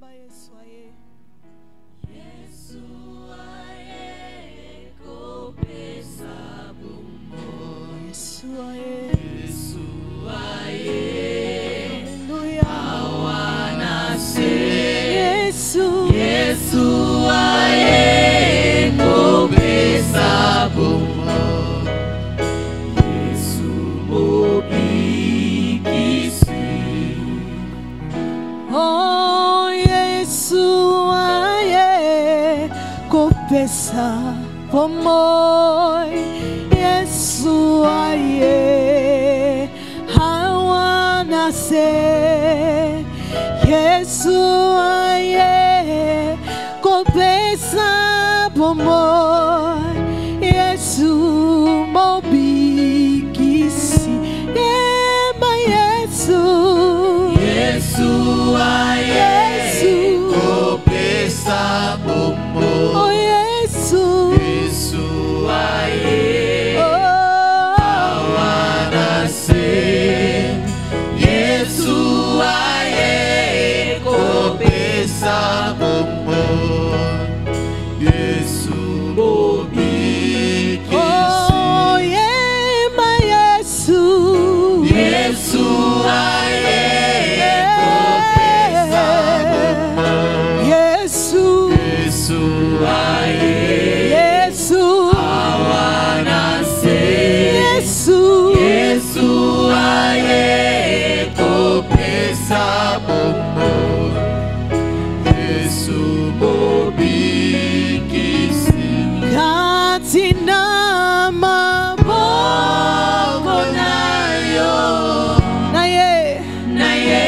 Yamba Yesu aye. Yesu aye kopesa bumo. Yesu aye. Yesu aye. Hallelujah. Awanase. Yesu aye kopesa bumo. Yesu mobikisi. Oh Yesu aye kopesa pomoy. Yesu aye hawanase. Yesu aye kopesa pomoy. Yesu mobikisi. Yema Yesu. Yesu aye kopesa bumo. Oh Yesu. Yesu aye Oh awanase. Yesu aye kopesa bumo. Yesu mobikisi. Oh yema Yesu. Yesu aye kopesa bumo. Yesu. Yesu aye Yesu. awanase. Yesu. Yesu aye kopesa bumo. Yesu mobikisi. Katina maboko nayo naye. naye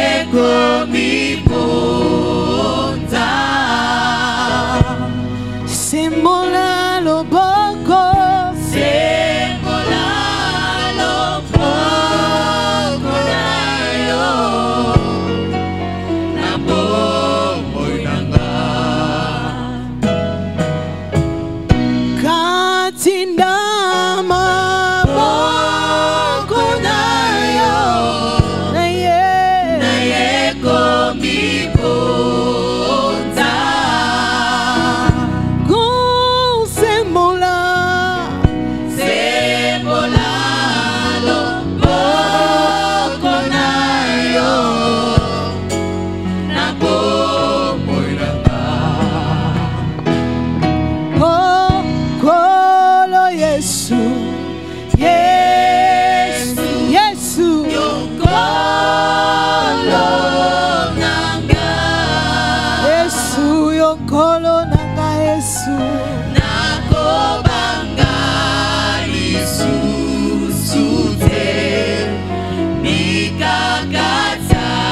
komiponza. Simbola loboko. Sembola loboko nayo na bomoi nanga. Katina maboko nayo naye. Naye komiponza. Kusembola. Sembola loboko nayo na bomoi nanga. Oh kolo Yesu. Yesu. Yesu. Yokolo nanga. Yesu yokolo nanga Yesu. Nakobanga lisusu te.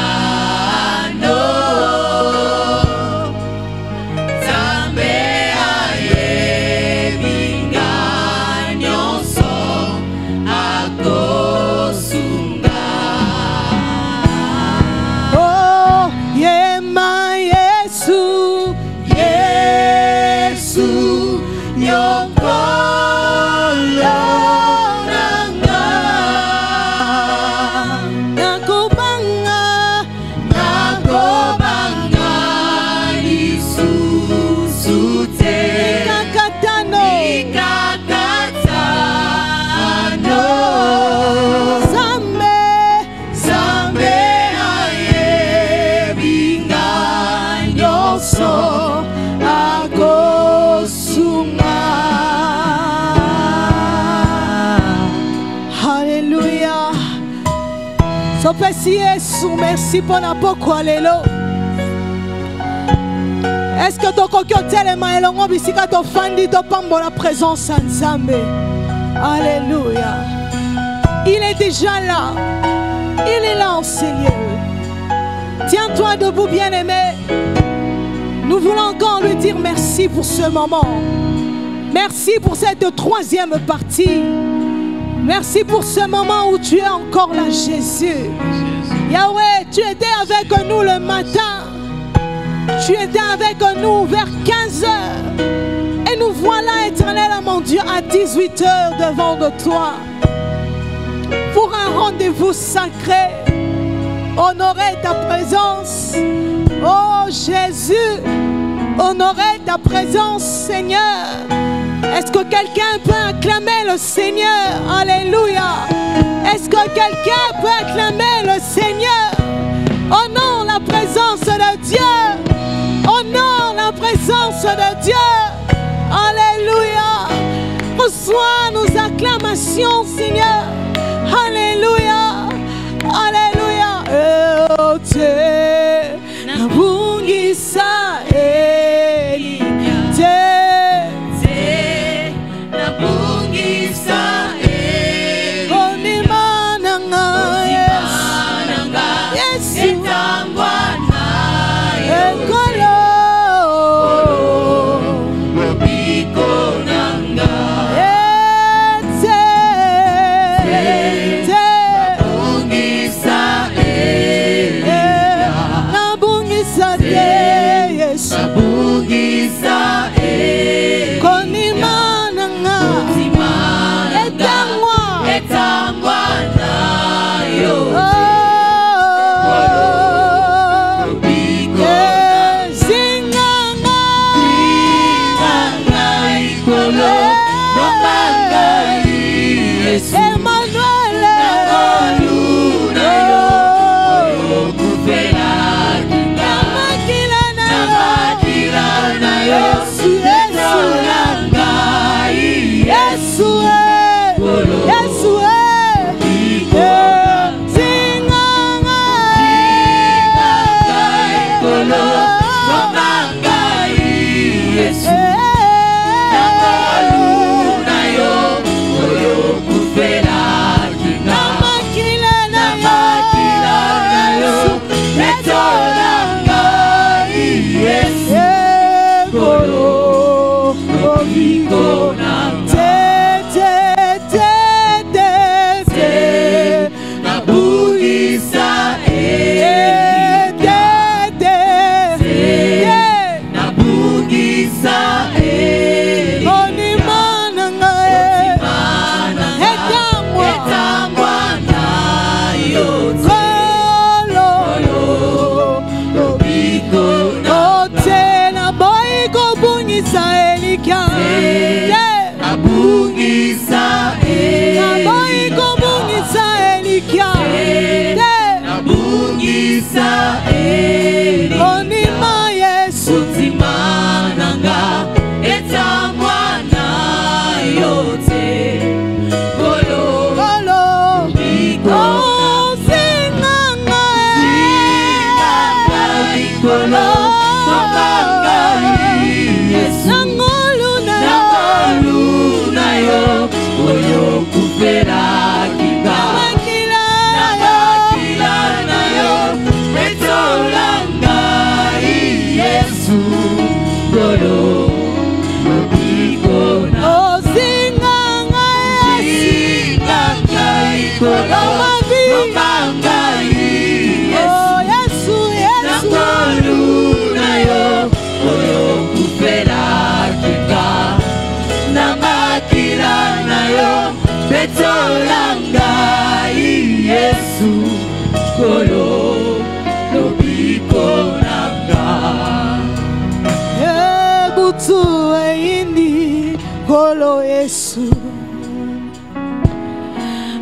Mikakatano. Nzambe ayebinga nyonso akosunga. Oh yema Yesu. Yesu yokolo nanga. Nakubanga. Nakobanga lisusu te. Kakatano. Mikakatano. Zambe. Nzambe ayebinga nyonso akosunga. Hallelujah. Sopesi Yesu, merci pour la pokwa lelo. Est-ce que ton kokyo telema elongo bisika to fandi to pambo la présence en Nzambe. Alléluia. Il est déjà là. Il est là en Seigneur. Tiens-toi debout, bien-aimé. Nous voulons encore lui dire merci pour ce moment. Merci pour cette troisième partie. Merci pour ce moment où tu es encore là, Jésus. Yahweh, tu étais avec nous le matin. Tu étais avec nous vers 15 heures. Et nous voilà, éternel, mon Dieu, à 18 heures devant de toi. Pour un rendez-vous sacré. Honorer ta présence. Oh Jésus, honorer ta présence, Seigneur. Est-ce que quelqu'un peut acclamer le Seigneur? Alléluia. Est-ce que quelqu'un peut acclamer le Seigneur? Honore la présence de Dieu. Honore la présence de Dieu. Alléluia. Reçois nos acclamations, Seigneur. Alléluia. Alléluia. Eote nabungisa eli. Nabungisa eli. Onimana nga Yesu. Etangwa nayo. Ekolo. Lobiko nanga. Nabungisa eli. Nabungisa te Yesu. Nabungisa eli. Konimana nga etangwa. Etangwa nayo.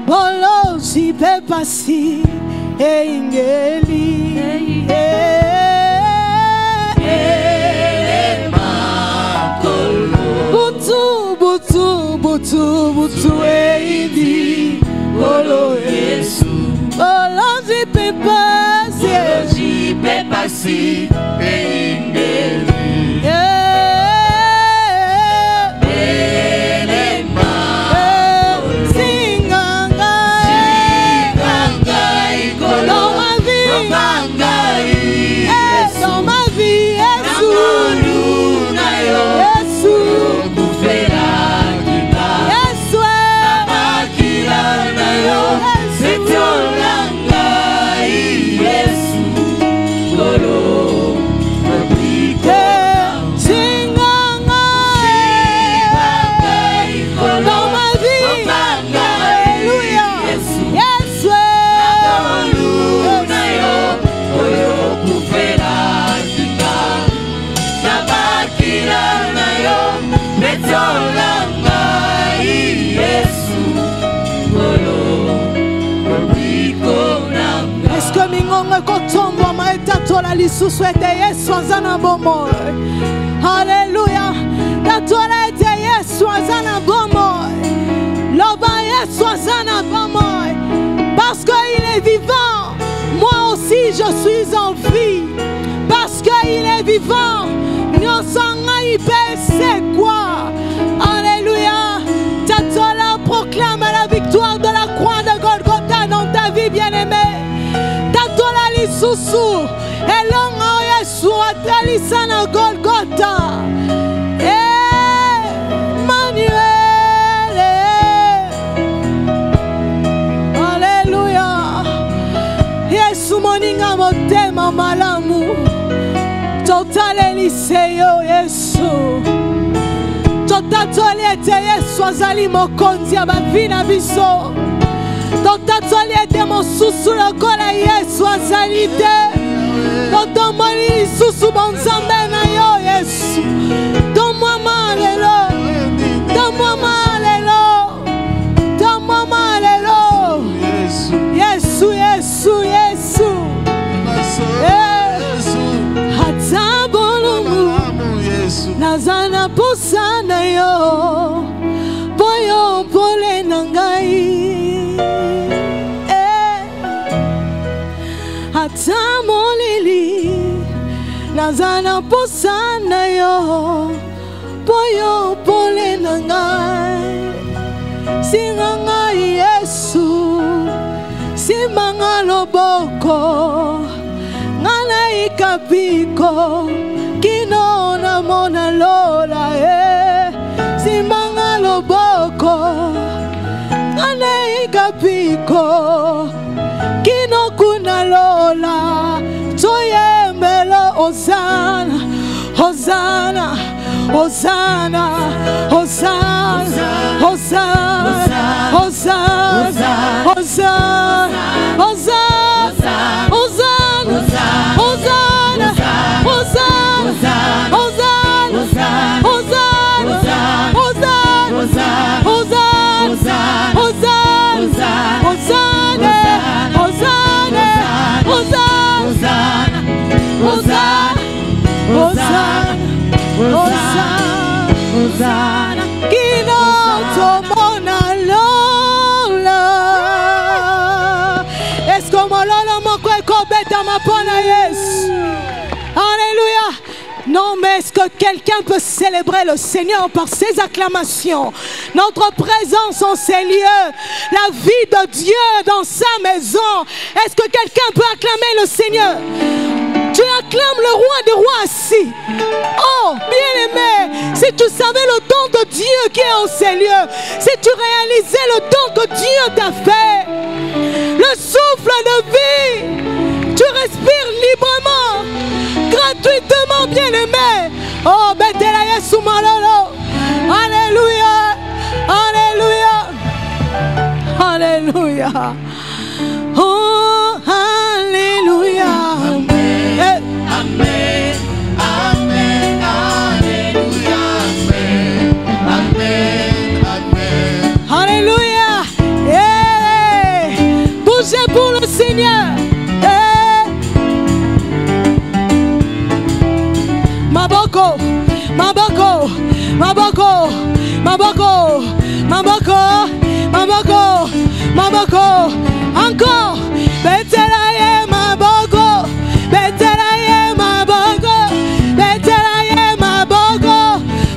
Bolo si pepasi engeli butu butu butu butu eindi bolo Yesu. Bolo si pepasi engeli lisusu ete Yesu aza na bomoi. Alléluia. Tatola ete Yesu aza na bomoi. Loba Yesu aza na bomoi. Parce qu'il est vivant, moi aussi je suis en vie. Parce qu'il est vivant, c'est quoi? Alléluia. Tatola proclame la victoire de la croix de Golgotha dans ta vie, bien-aimée. Tatola lisusu elonga Yesu atalisa na Golgotha. Emmanuel. Alléluia. Yesu moninga motema malamu. Totale liseyo Yesu. Totatoli ete Yesu azali mokonzi ya bavi na biso. Totatoli ete mosusu lokola Yesu azali te. Totomoni lisusu bonzambe na yo Yesu. Donne-moi malelo. Donne-moi malelo. Donne-moi malelo. Yesu, Yesu, Yesu. Nazana posana yo boyo pole nangai ata molili nazana posana yo boyo pole nangai singanga Yesu simanga loboko ngana ikapiko kino na mona lola simanga loboko ane ikapiko kino kuna lola toyembelo Hosanna Hosanna Hosanna Hosanna Hosanna Hosanna Hosanna Hosanna Hosanna Hosanna Hosanna, kino tomona lola. Est-ce que mololo moko ekobeta mapona Yesu? Alléluia. Non, mais est-ce que quelqu'un peut célébrer le Seigneur par ses acclamations? Notre présence en ces lieux, la vie de Dieu dans sa maison. Est-ce que quelqu'un peut acclamer le Seigneur? Tu acclames le roi des rois assis. Oh, bien-aimé, si tu savais le don de Dieu qui est en ces lieux, si tu réalisais le don que Dieu t'a fait, le souffle de vie, tu respires librement, gratuitement, bien-aimé. Oh, Betela Yesu Malolo. Alléluia. Alléluia. Alléluia. Oh, alléluia. Amen, amen, amen, alléluia, amen, amen, amen. Alléluia. Bougez pour le Seigneur. Maboko, Maboko, Maboko, Maboko, Maboko, Maboko, Maboko. Encore. Betelaye Maboko, Betelaye Maboko, Betelaye Maboko.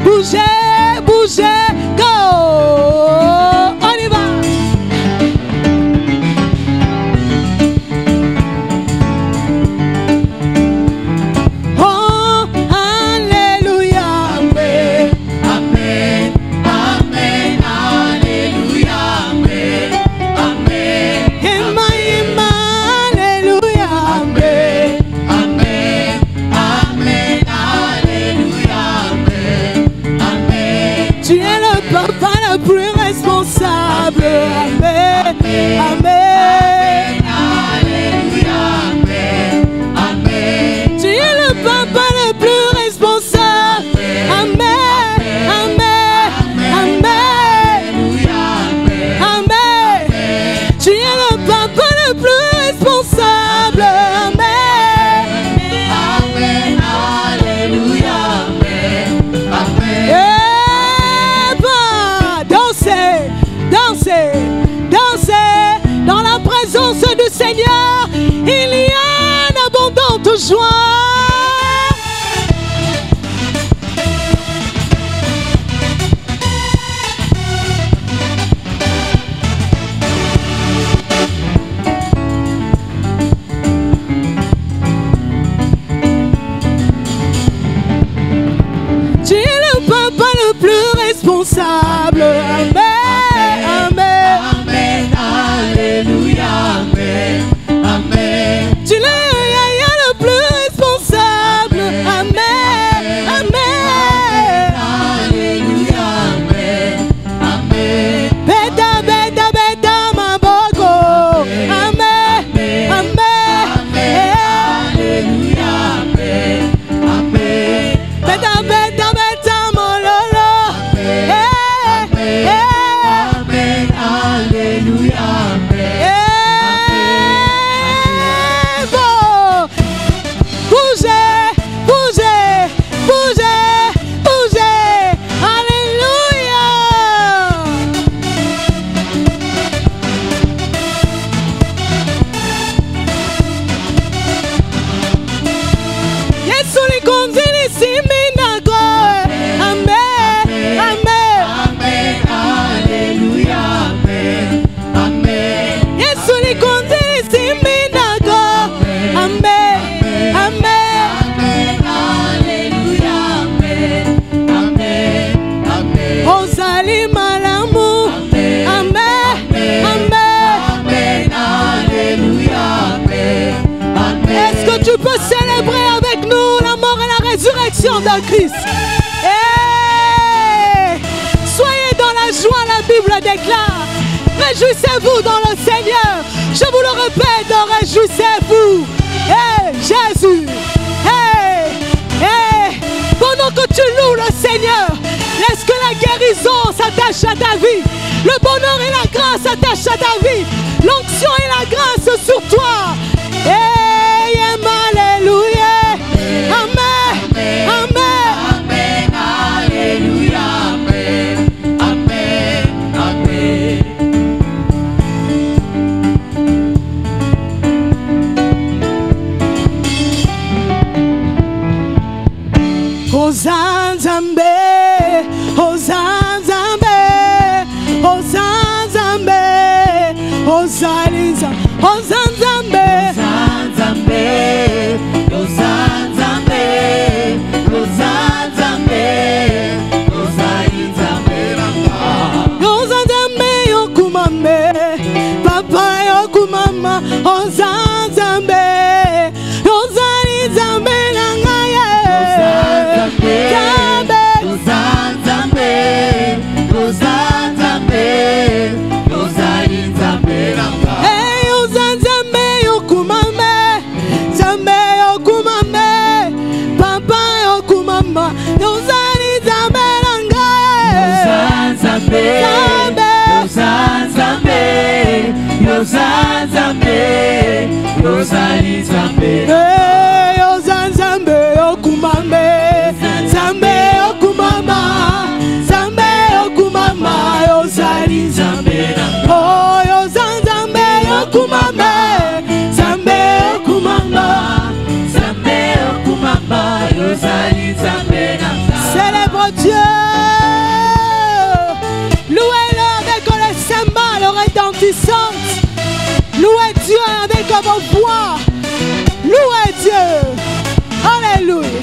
Bougez, bougez, go. On y va. Oh, alléluia. Amen, amen, amen, alléluia, amen, amen. Emma, Emma, alléluia. Amen, amen, amen, alléluia, amen, amen. Tu es le papa le plus responsable. Amen. Amen. Alléluia, amen, amen. Tu es le papa le plus responsable. Amen. Amen. Amen. Alléluia, amen, Amen. Tu es le papa le plus responsable. Amen. dansez, dansez. Dans la présence du Seigneur, il y a une abondante joie. Tu es le papa le plus responsable. Amen. Amen. Amen. Alléluia. Amen. Amen. Tu es le plus responsable. Amen. Amen. Alléluia. Amen. Amen. Beta, beta, beta, ma bogo. Amen. Amen. Alléluia. Amen. Amen. Beta, beta, beta, mon lolo. Amen. Alléluia. Amen. Bougez, bougez, bougez, bougez. Alléluia. Yesu likonzili siminago. Amen. Amen. Amen. Alléluia. Amen. Amen. Yesu likonzili siminago. Amen. Amen. Amen. Alléluia. Amen. Amen. Amen. Ozali malamu. Amen. Amen. Amen. Alléluia. Amen. Amen. Est-ce que tu peux célébrer avec nous la mort et la résurrection de Christ? Hey! Soyez dans la joie, la Bible déclare. Réjouissez-vous dans le Seigneur. Je vous le répète, réjouissez-vous. Hey, Jésus. Hey, hey. Pendant que tu loues le Seigneur, laisse que la guérison s'attache à ta vie. Le bonheur et la grâce s'attachent à ta vie. L'onction et la grâce sur toi. Hey, alléluia. Amen. Amen. Amen. Alléluia. Amen. Amen. Amen. Hosanna Zambe, Hosanna Zambe, Hosanna Zambe, Hosanna Zambe, Hosanna Zambe. Papa yokumama, Hosanna Zambe, Hosanna Zambe nangaye. Hey, Hosanna Zambe yokumame, Zambe yokumame, Papa yokumama, Hosanna Zambe nangaye. Zambe. Hey, Hosanna Zambe yokumame, Zambe yokumama, Zambe yokumama, Hosanna Zambe. Oh, Hosanna Zambe yokumame, Zambe yokumama. Célèbre Dieu. Louez-le avec les cymbales retentissantes. Louez Dieu avec vos voix. Louez Dieu. Alléluia.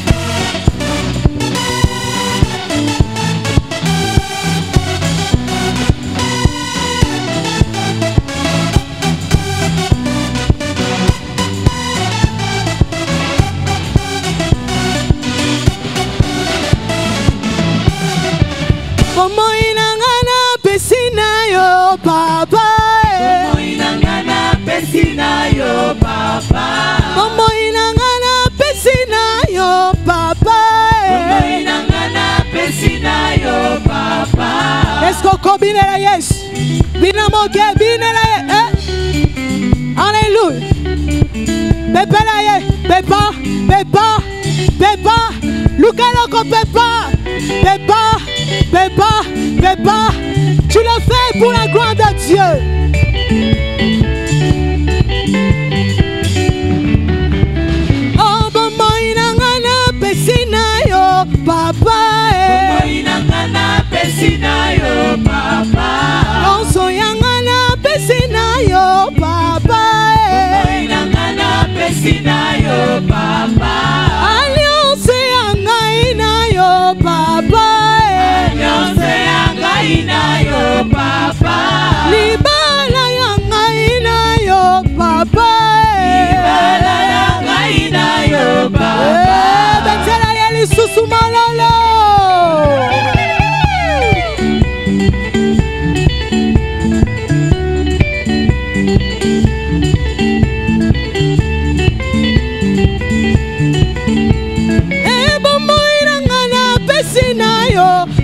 Como inangana pesina yo papa. Como inangana pesina yo papa. Como inangana pesina yo papa. Como inangana pesina yo papa. Esko kobinela yes. Binamoke binela ye. Alléluia. Bepela ye. Bepa. Bepa. Bepa. Lukaloko bepa. Bepa. Bepa. Bepa. Tu le fait pour la gloire de Dieu. Oh, bombo inangana pesina yo, papa. Bombo inangana pesina yo, papa. Lonso yangana pesina yo, papa. Bombo inangana pesina yo, papa. Alliance yangana yo, papa. Alliance yangana yo, papa. Libala yangana yo, papa. Libala yangana yo, papa. Betela yeli susu malolo.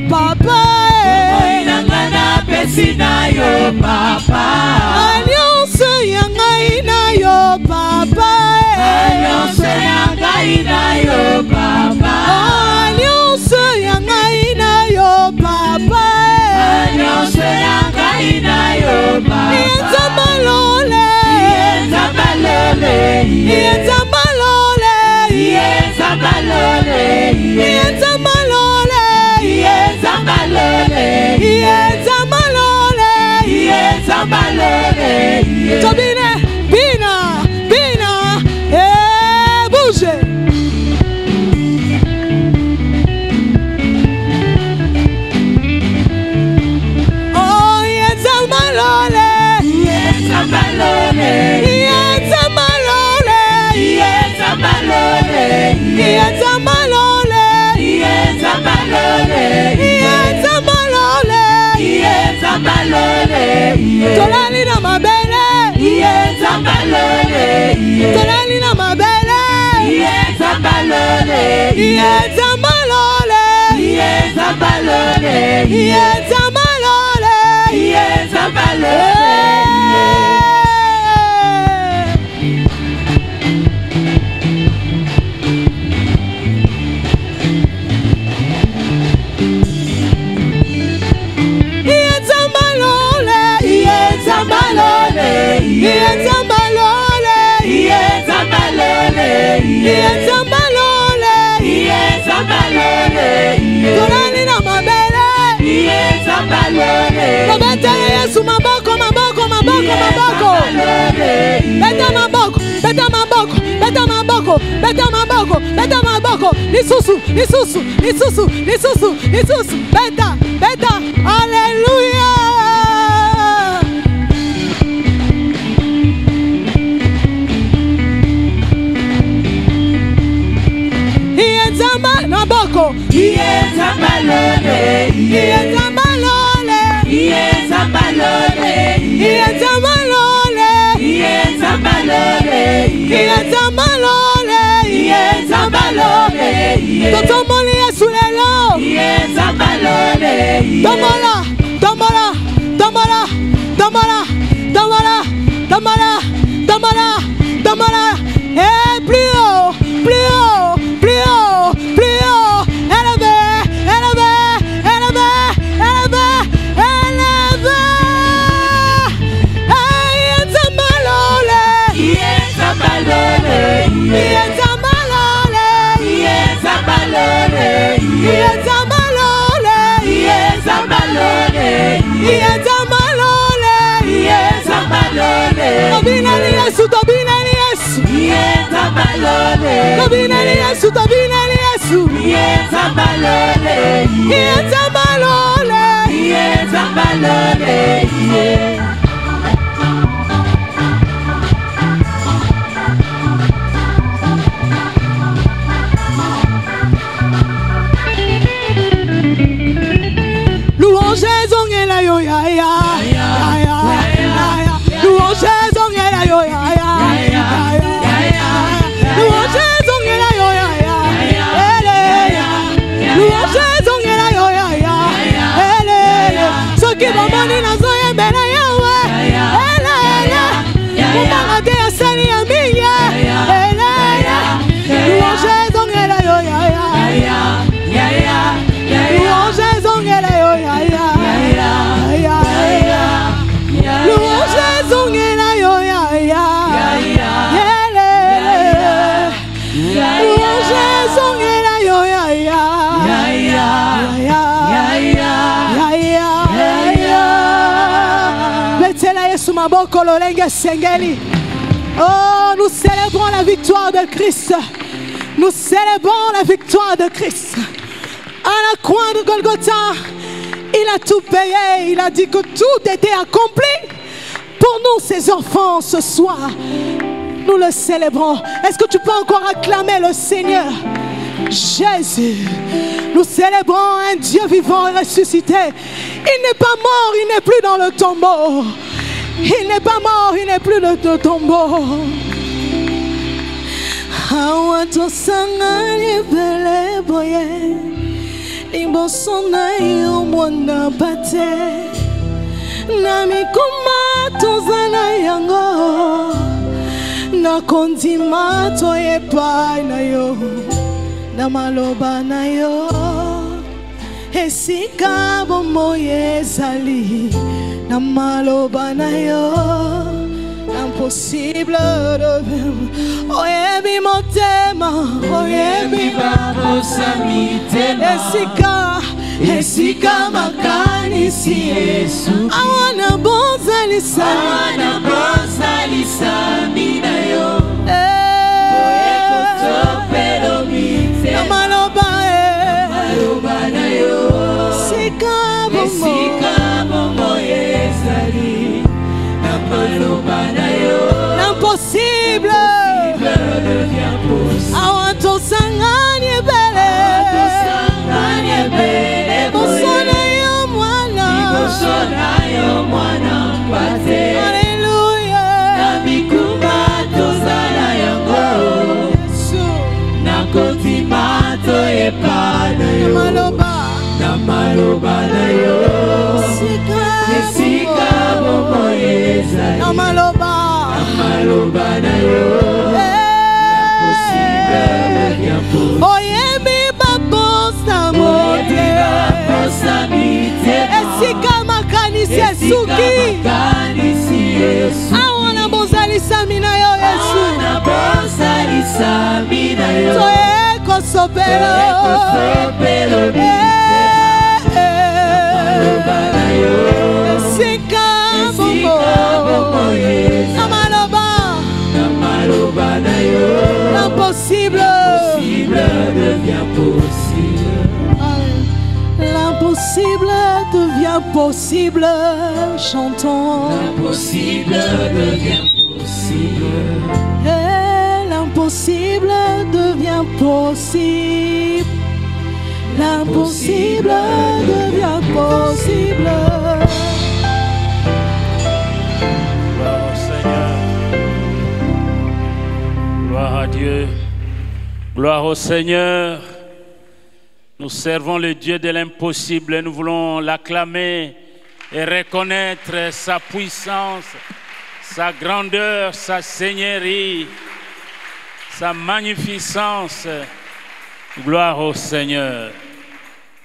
Papa, pesina yo, papa. Alliance yangaina yo, papa. Alliance yangaina yo, papa. Alliance yangaina yo, papa. Alliance yangaina yo, papa. Yenzamalole, yenzamalole, yenzamalole, yenzamalole, yenzamalole. Zambalole, Zambalole, Zambalole, Tobine, Bina, bouge. Oh, Zambalole, Zambalole, Zambalole, Zambalole, Zambalole, Tolani na mabele, Tolani na mabele, Zambalole, Zambalole, Tolani na mabele, Kobetele Yesu maboko, maboko, maboko, maboko. Beta maboko, beta maboko, beta maboko, beta maboko, beta maboko. Lisusu, lisusu, lisusu, lisusu, lisusu. Beta, beta. Alléluia. Ienzamba naboko. Zambalole, Ienzambalole. Zambalole, Ienzambalole. Zambalole, Ienzambalole. Zambalole, Totomoli Yesu lelo. Zambalole, Domala, domala, domala, domala, domala, domala, domala, domala. Et plus haut, plus haut, plus haut, plus haut. Élevé, élevé, élevé, élevé, élevé. Ienzambalole. Zambalole, Ienzambalole. Zambalole, Ienzambalole. Zambalole, Ienzambalole. Zambalole, Tobina ni Yesu, tobina ni Yesu. Zambalole, Tobina ni Yesu, tobina ni Yesu. Zambalole, Ienzambalole. Zambalole, Louanges ongela yo ya ya ya ya ya. Louanges ongela yo ya ya ya ya. Louanges ongela yo ya ya. Ele. Louanges ongela yo ya ya. Ele. Soki bomoni na zoye mbele ya Yesu maboko lolenge sengeli. Oh, nous célébrons la victoire de Christ. Nous célébrons la victoire de Christ. À la croix de Golgotha, il a tout payé. Il a dit que tout était accompli. Pour nous, ses enfants, ce soir, nous le célébrons. Est-ce que tu peux encore acclamer le Seigneur? Jésus, nous célébrons un Dieu vivant et ressuscité. Il n'est pas mort, il n'est plus dans le tombeau. Il n'est pas mort, il n'est plus dans le tombeau. Awato sangani bele boye, liboso na yo mwana bate, nami kuma tozala yango, na kondima toye pa na yo, na maloba na yo, esika bomoye zali, na maloba na yo. Impossible de vivre. Oyebi motema, oyebi babosamitema. Esika makanisi Yesu. Awana bozalisa mina yo. Oyeko topelo mite. Namaloba na yo. Esika momo yezali. L'impossible devient possible. Awanto sangani bele. Bosona yo mwana. Alléluia. Namikuma tozala yango. Nakotima toyepa na yo. Namaloba na yo. Esika bomo yezali. Namaloba na yo. Oyemi babosa mote. Esika makanisi esuki. Awana bozalisa mina yo Yesu. Toye kosopelo. Esika bomo. L'impossible devient possible. L'impossible devient possible. Chantons. L'impossible devient possible. L'impossible devient possible. L'impossible devient possible. Gloire à Dieu, gloire au Seigneur. Nous servons le Dieu de l'impossible. Nous voulons l'acclamer et reconnaître sa puissance, sa grandeur, sa seigneurie, sa magnificence. Gloire au Seigneur.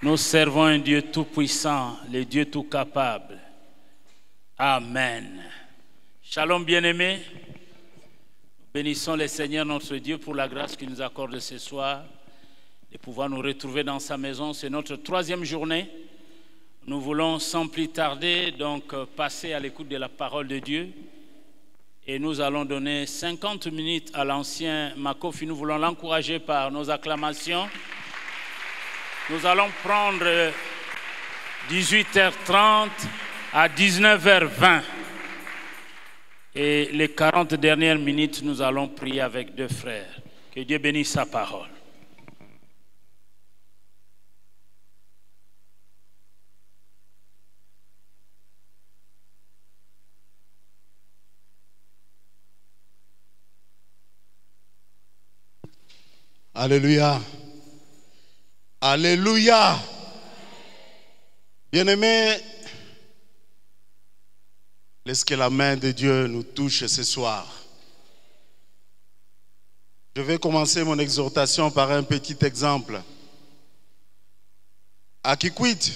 Nous servons un Dieu tout-puissant, le Dieu tout-capable. Amen. Shalom bien-aimés. Bénissons le Seigneur notre Dieu pour la grâce qu'il nous accorde ce soir de pouvoir nous retrouver dans sa maison. C'est notre 3e journée. Nous voulons sans plus tarder donc passer à l'écoute de la parole de Dieu. Et nous allons donner 50 minutes à l'ancien Makofi. Nous voulons l'encourager par nos acclamations. Nous allons prendre 18h30 à 19h20. Et les 40 dernières minutes, nous allons prier avec 2 frères. Que Dieu bénisse sa parole. Alléluia. Alléluia. Bien-aimés, laisse que la main de Dieu nous touche ce soir. Je vais commencer mon exhortation par un petit exemple. À Kikwit,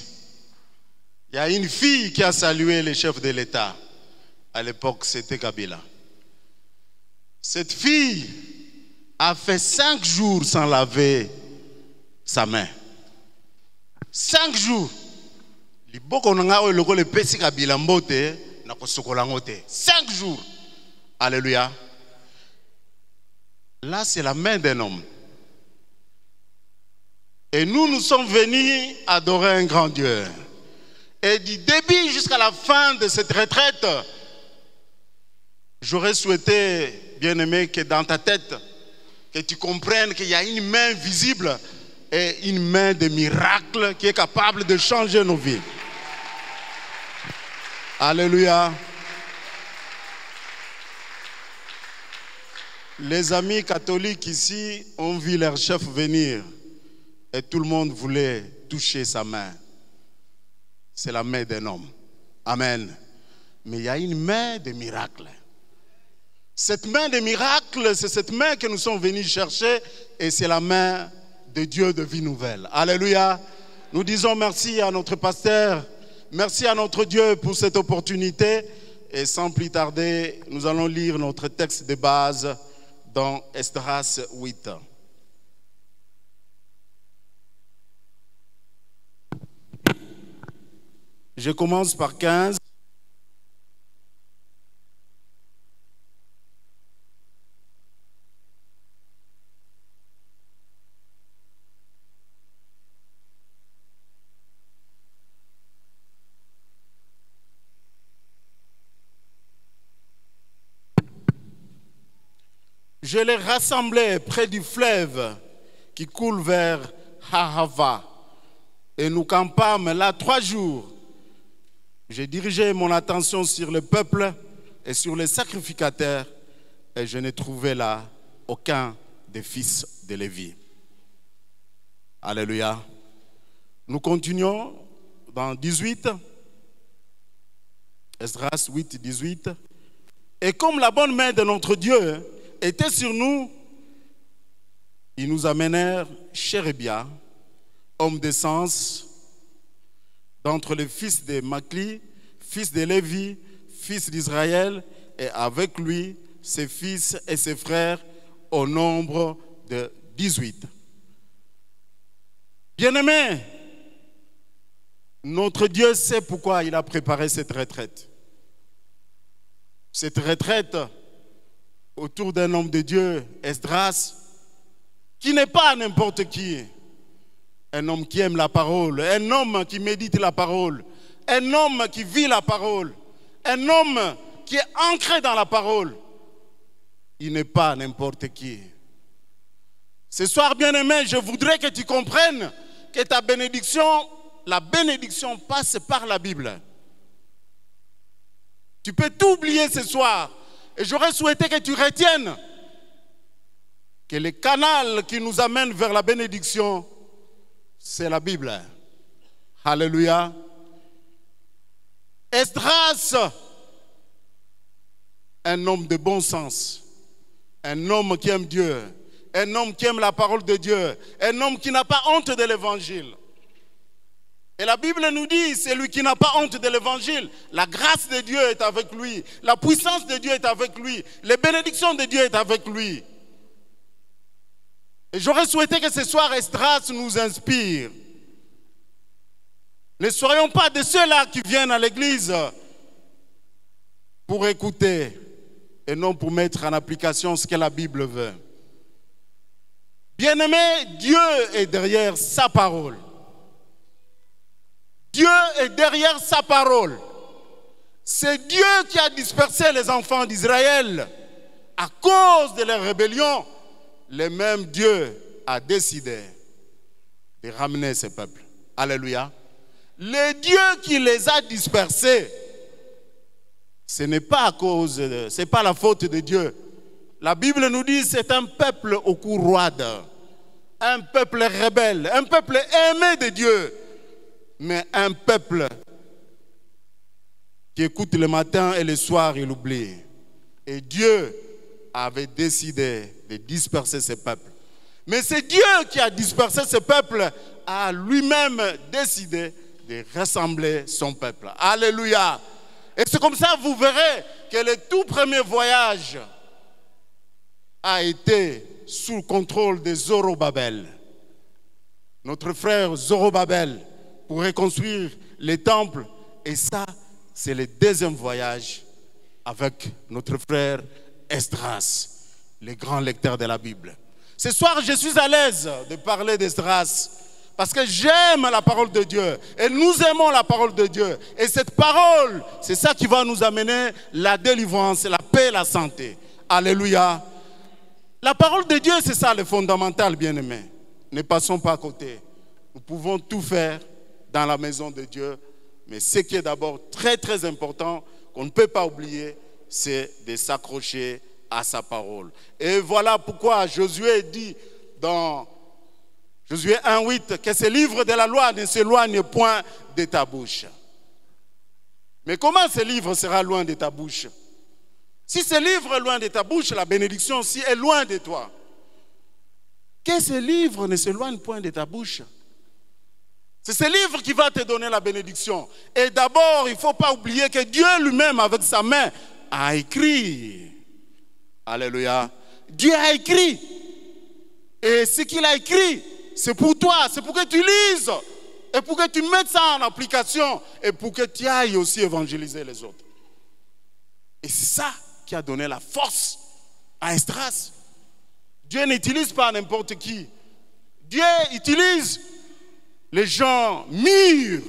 il y a une fille qui a salué le chef de l'État. À l'époque, c'était Kabila. Cette fille a fait 5 jours sans laver sa main. 5 jours. Liboko nanga o lokole pesi Kabila mbote 5 jours. Alléluia. Là, c'est la main d'un homme. Et nous sommes venus adorer un grand Dieu. Et du début jusqu'à la fin de cette retraite, j'aurais souhaité, bien-aimé, que dans ta tête, que tu comprennes qu'il y a une main visible et une main de miracle qui est capable de changer nos vies. Alléluia. Les amis catholiques ici ont vu leur chef venir et tout le monde voulait toucher sa main. C'est la main d'un homme. Amen. Mais il y a une main de miracle. Cette main de miracle, c'est cette main que nous sommes venus chercher et c'est la main de Dieu de vie nouvelle. Alléluia. Nous disons merci à notre pasteur, merci à notre Dieu pour cette opportunité et sans plus tarder, nous allons lire notre texte de base dans Esdras 8. Je commence par 15. Je les rassemblai près du fleuve qui coule vers Ahava et nous campâmes là 3 jours. J'ai dirigé mon attention sur le peuple et sur les sacrificateurs et je n'ai trouvé là aucun des fils de Lévi. Alléluia. Nous continuons dans 18. Esdras 8, 18. Et comme la bonne main de notre Dieu était sur nous, ils nous amenèrent Chérébia, homme de sens, d'entre les fils de Makli, fils de Lévi, fils d'Israël, et avec lui ses fils et ses frères au nombre de 18. Bien-aimés, notre Dieu sait pourquoi il a préparé cette retraite. Cette retraite autour d'un homme de Dieu, Esdras, qui n'est pas n'importe qui. Un homme qui aime la parole, un homme qui médite la parole, un homme qui vit la parole, un homme qui est ancré dans la parole. Il n'est pas n'importe qui. Ce soir, bien-aimé, je voudrais que tu comprennes que ta bénédiction, la bénédiction passe par la Bible. Tu peux tout oublier ce soir. Et j'aurais souhaité que tu retiennes que le canal qui nous amène vers la bénédiction, c'est la Bible. Alléluia. Esdras, un homme de bon sens, un homme qui aime Dieu, un homme qui aime la parole de Dieu, un homme qui n'a pas honte de l'évangile. Et la Bible nous dit, celui qui n'a pas honte de l'évangile, la grâce de Dieu est avec lui, la puissance de Dieu est avec lui, les bénédictions de Dieu est avec lui. Et j'aurais souhaité que ce soir, Esdras nous inspire. Ne soyons pas de ceux-là qui viennent à l'église pour écouter et non pour mettre en application ce que la Bible veut. Bien-aimé, Dieu est derrière sa parole. Dieu est derrière sa parole. C'est Dieu qui a dispersé les enfants d'Israël à cause de leur rébellion. Le même Dieu a décidé de ramener ce peuple. Alléluia. Le Dieu qui les a dispersés, ce n'est pas à cause, c'est pas la faute de Dieu. La Bible nous dit c'est un peuple au cou roide, un peuple rebelle, un peuple aimé de Dieu, mais un peuple qui écoute le matin et le soir, il oublie. Et Dieu avait décidé de disperser ce peuple. Mais c'est Dieu qui a dispersé ce peuple, a lui-même décidé de rassembler son peuple. Alléluia. Et c'est comme ça, vous verrez que le tout premier voyage a été sous le contrôle de Zorobabel. Notre frère Zorobabel, pour reconstruire les temples. Et ça, c'est le deuxième voyage avec notre frère Esdras, le grand lecteur de la Bible. Ce soir, je suis à l'aise de parler d'Esdras parce que j'aime la parole de Dieu et nous aimons la parole de Dieu. Et cette parole, c'est ça qui va nous amener la délivrance, la paix, la santé. Alléluia. La parole de Dieu, c'est ça le fondamental, bien-aimés. Ne passons pas à côté. Nous pouvons tout faire dans la maison de Dieu, mais ce qui est d'abord très très important, qu'on ne peut pas oublier, c'est de s'accrocher à sa parole. Et voilà pourquoi Josué dit dans Josué 1:8 que ce livre de la loi ne s'éloigne point de ta bouche. Mais comment ce livre sera loin de ta bouche? Si ce livre est loin de ta bouche, la bénédiction aussi est loin de toi. Que ce livre ne s'éloigne point de ta bouche. C'est ce livre qui va te donner la bénédiction. Et d'abord, il ne faut pas oublier que Dieu lui-même, avec sa main, a écrit. Alléluia. Dieu a écrit. Et ce qu'il a écrit, c'est pour toi, c'est pour que tu lises. Et pour que tu mettes ça en application. Et pour que tu ailles aussi évangéliser les autres. Et c'est ça qui a donné la force à Esdras. Dieu n'utilise pas n'importe qui. Dieu utilise les gens mûrs,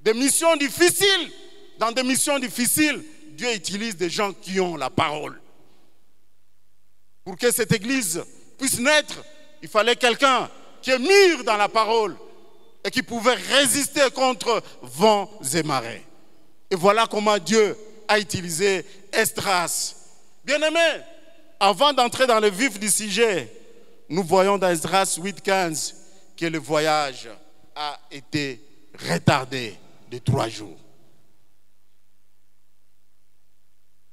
des missions difficiles. Dans des missions difficiles, Dieu utilise des gens qui ont la parole. Pour que cette église puisse naître, il fallait quelqu'un qui est mûr dans la parole et qui pouvait résister contre vents et marées. Et voilà comment Dieu a utilisé Esdras. Bien-aimés, avant d'entrer dans le vif du sujet, nous voyons dans Esdras 8:15 que le voyage a été retardé de 3 jours.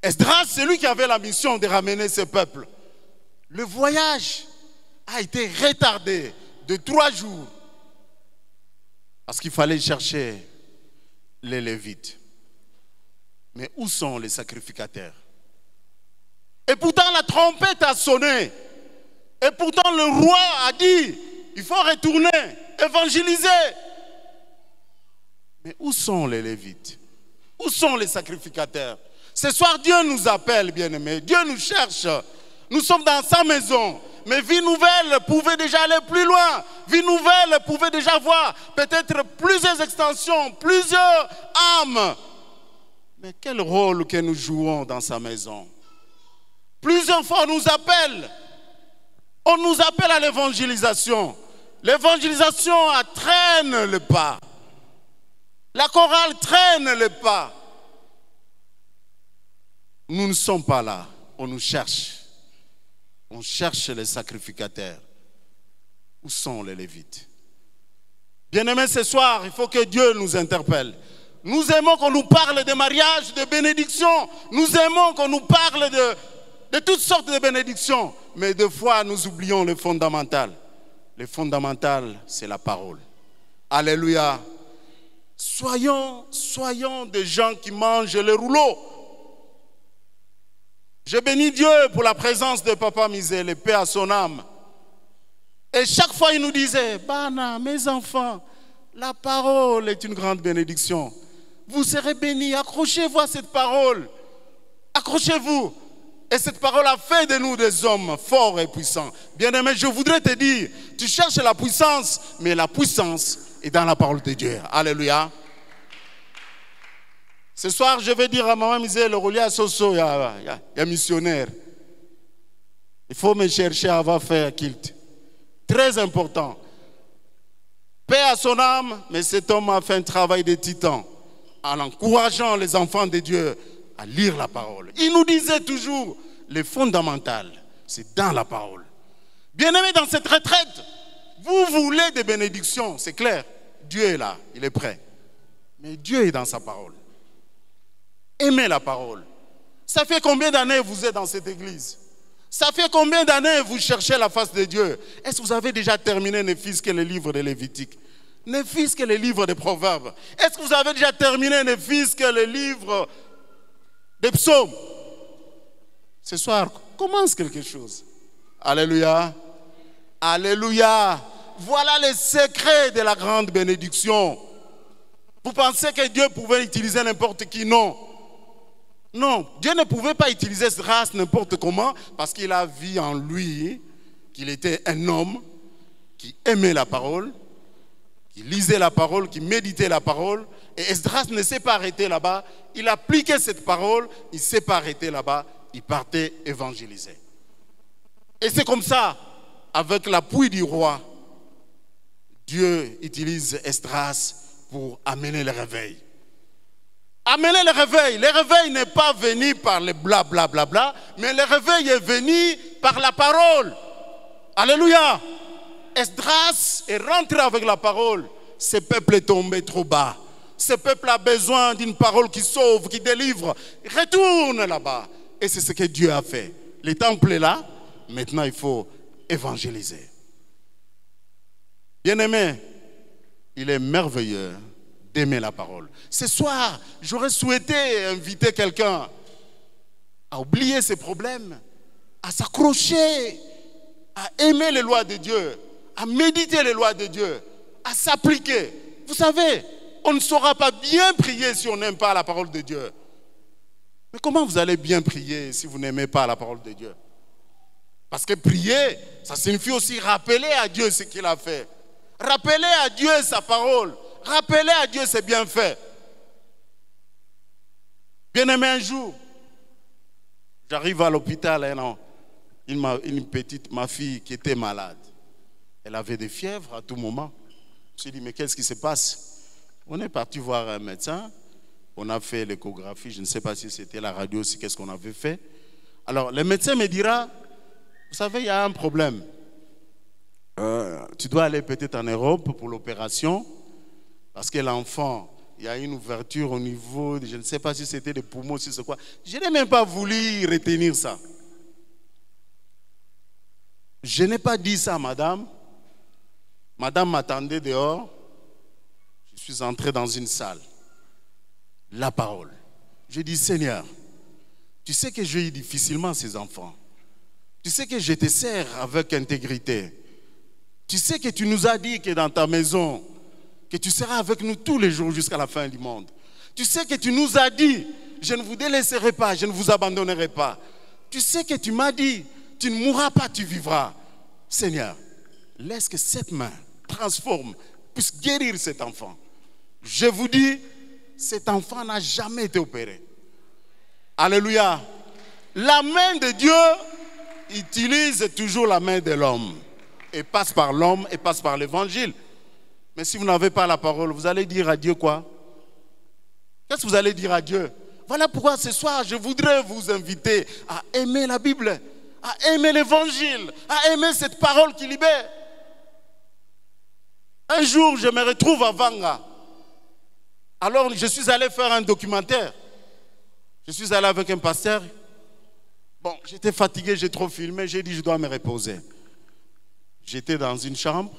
Esdras, c'est lui qui avait la mission de ramener ce peuple. Le voyage a été retardé de 3 jours parce qu'il fallait chercher les Lévites. Mais où sont les sacrificateurs? Et pourtant la trompette a sonné. Et pourtant le roi a dit, il faut retourner, évangéliser. Mais où sont les Lévites? Où sont les sacrificateurs? Ce soir, Dieu nous appelle, bien-aimés. Dieu nous cherche. Nous sommes dans sa maison. Mais Vie Nouvelle pouvait déjà aller plus loin. Vie Nouvelle pouvait déjà voir peut-être plusieurs extensions, plusieurs âmes. Mais quel rôle que nous jouons dans sa maison? Plusieurs fois, on nous appelle. On nous appelle à l'évangélisation. L'évangélisation traîne le pas. La chorale traîne le pas. Nous ne sommes pas là. On nous cherche. On cherche les sacrificateurs. Où sont les Lévites? Bien-aimés, ce soir, il faut que Dieu nous interpelle. Nous aimons qu'on nous parle de mariage, de bénédiction. Nous aimons qu'on nous parle de toutes sortes de bénédictions. Mais des fois, nous oublions le fondamental. Le fondamental, c'est la parole. Alléluia. Soyons des gens qui mangent le rouleau. Je bénis Dieu pour la présence de Papa Misé, le paix à son âme. Et chaque fois, il nous disait, Bana, mes enfants, la parole est une grande bénédiction. Vous serez bénis, accrochez-vous à cette parole. Accrochez-vous. Et cette parole a fait de nous des hommes forts et puissants. Bien-aimé, je voudrais te dire, tu cherches la puissance, mais la puissance est dans la parole de Dieu. Alléluia. Ce soir, je vais dire à Maman Misé, le relié à Soso, il y a missionnaire. Il faut me chercher avant de faire kilt. Très important. Paix à son âme, mais cet homme a fait un travail de titan en encourageant les enfants de Dieu à lire la parole. Il nous disait toujours, le fondamental, c'est dans la parole. Bien-aimés, dans cette retraite, vous voulez des bénédictions, c'est clair. Dieu est là, il est prêt. Mais Dieu est dans sa parole. Aimez la parole. Ça fait combien d'années vous êtes dans cette église? Ça fait combien d'années vous cherchez la face de Dieu? Est-ce que vous avez déjà terminé ne fût-ce que le livre de Lévitique? Ne fût-ce que le livre des Proverbes? Est-ce que vous avez déjà terminé ne fût-ce que le livre des psaumes? Ce soir, commence quelque chose. Alléluia. Alléluia. Voilà les secrets de la grande bénédiction. Vous pensez que Dieu pouvait utiliser n'importe qui? Non. Non, Dieu ne pouvait pas utiliser cette race n'importe comment parce qu'il a vu en lui qu'il était un homme qui aimait la parole, qui lisait la parole, qui méditait la parole. Et Esdras ne s'est pas arrêté là-bas. Il appliquait cette parole, il ne s'est pas arrêté là-bas. Il partait évangéliser. Et c'est comme ça, avec l'appui du roi, Dieu utilise Esdras pour amener le réveil. Amener le réveil. Le réveil n'est pas venu par le blablabla, mais le réveil est venu par la parole. Alléluia. Esdras est rentré avec la parole. Ce peuple est tombé trop bas. Ce peuple a besoin d'une parole qui sauve, qui délivre. Retourne là-bas. Et c'est ce que Dieu a fait. Le temple est là. Maintenant, il faut évangéliser. Bien-aimé, il est merveilleux d'aimer la parole. Ce soir, j'aurais souhaité inviter quelqu'un à oublier ses problèmes, à s'accrocher, à aimer les lois de Dieu, à méditer les lois de Dieu, à s'appliquer. Vous savez, on ne saura pas bien prier si on n'aime pas la parole de Dieu. Mais comment vous allez bien prier si vous n'aimez pas la parole de Dieu? Parce que prier, ça signifie aussi rappeler à Dieu ce qu'il a fait. Rappeler à Dieu sa parole. Rappeler à Dieu ses bienfaits. Bien-aimé, un jour, j'arrive à l'hôpital, ma fille qui était malade. Elle avait des fièvres à tout moment. Je me suis dit, mais qu'est-ce qui se passe? On est parti voir un médecin. On a fait l'échographie. Je ne sais pas si c'était la radio, si qu'est-ce qu'on avait fait. Alors, le médecin me dira, vous savez, il y a un problème. Tu dois aller peut-être en Europe pour l'opération. Parce que l'enfant, il y a une ouverture au niveau, je ne sais pas si c'était des poumons, si c'est quoi. Je n'ai même pas voulu retenir ça. Je n'ai pas dit ça à madame. Madame m'attendait dehors. Je suis entré dans une salle. La parole. Je dis, Seigneur, tu sais que j'ai eu difficilement ces enfants. Tu sais que je te sers avec intégrité. Tu sais que tu nous as dit que dans ta maison, que tu seras avec nous tous les jours jusqu'à la fin du monde. Tu sais que tu nous as dit, je ne vous délaisserai pas, je ne vous abandonnerai pas. Tu sais que tu m'as dit, tu ne mourras pas, tu vivras. Seigneur, laisse que cette main transforme, puisse guérir cet enfant. Je vous dis, cet enfant n'a jamais été opéré. Alléluia. La main de Dieu utilise toujours la main de l'homme. Et passe par l'homme et passe par l'évangile. Mais si vous n'avez pas la parole, vous allez dire à Dieu quoi? Qu'est-ce que vous allez dire à Dieu? Voilà pourquoi ce soir, je voudrais vous inviter à aimer la Bible, à aimer l'évangile, à aimer cette parole qui libère. Un jour, je me retrouve à Vanga. Alors, je suis allé faire un documentaire. Je suis allé avec un pasteur. Bon, j'étais fatigué, j'ai trop filmé, j'ai dit je dois me reposer. J'étais dans une chambre.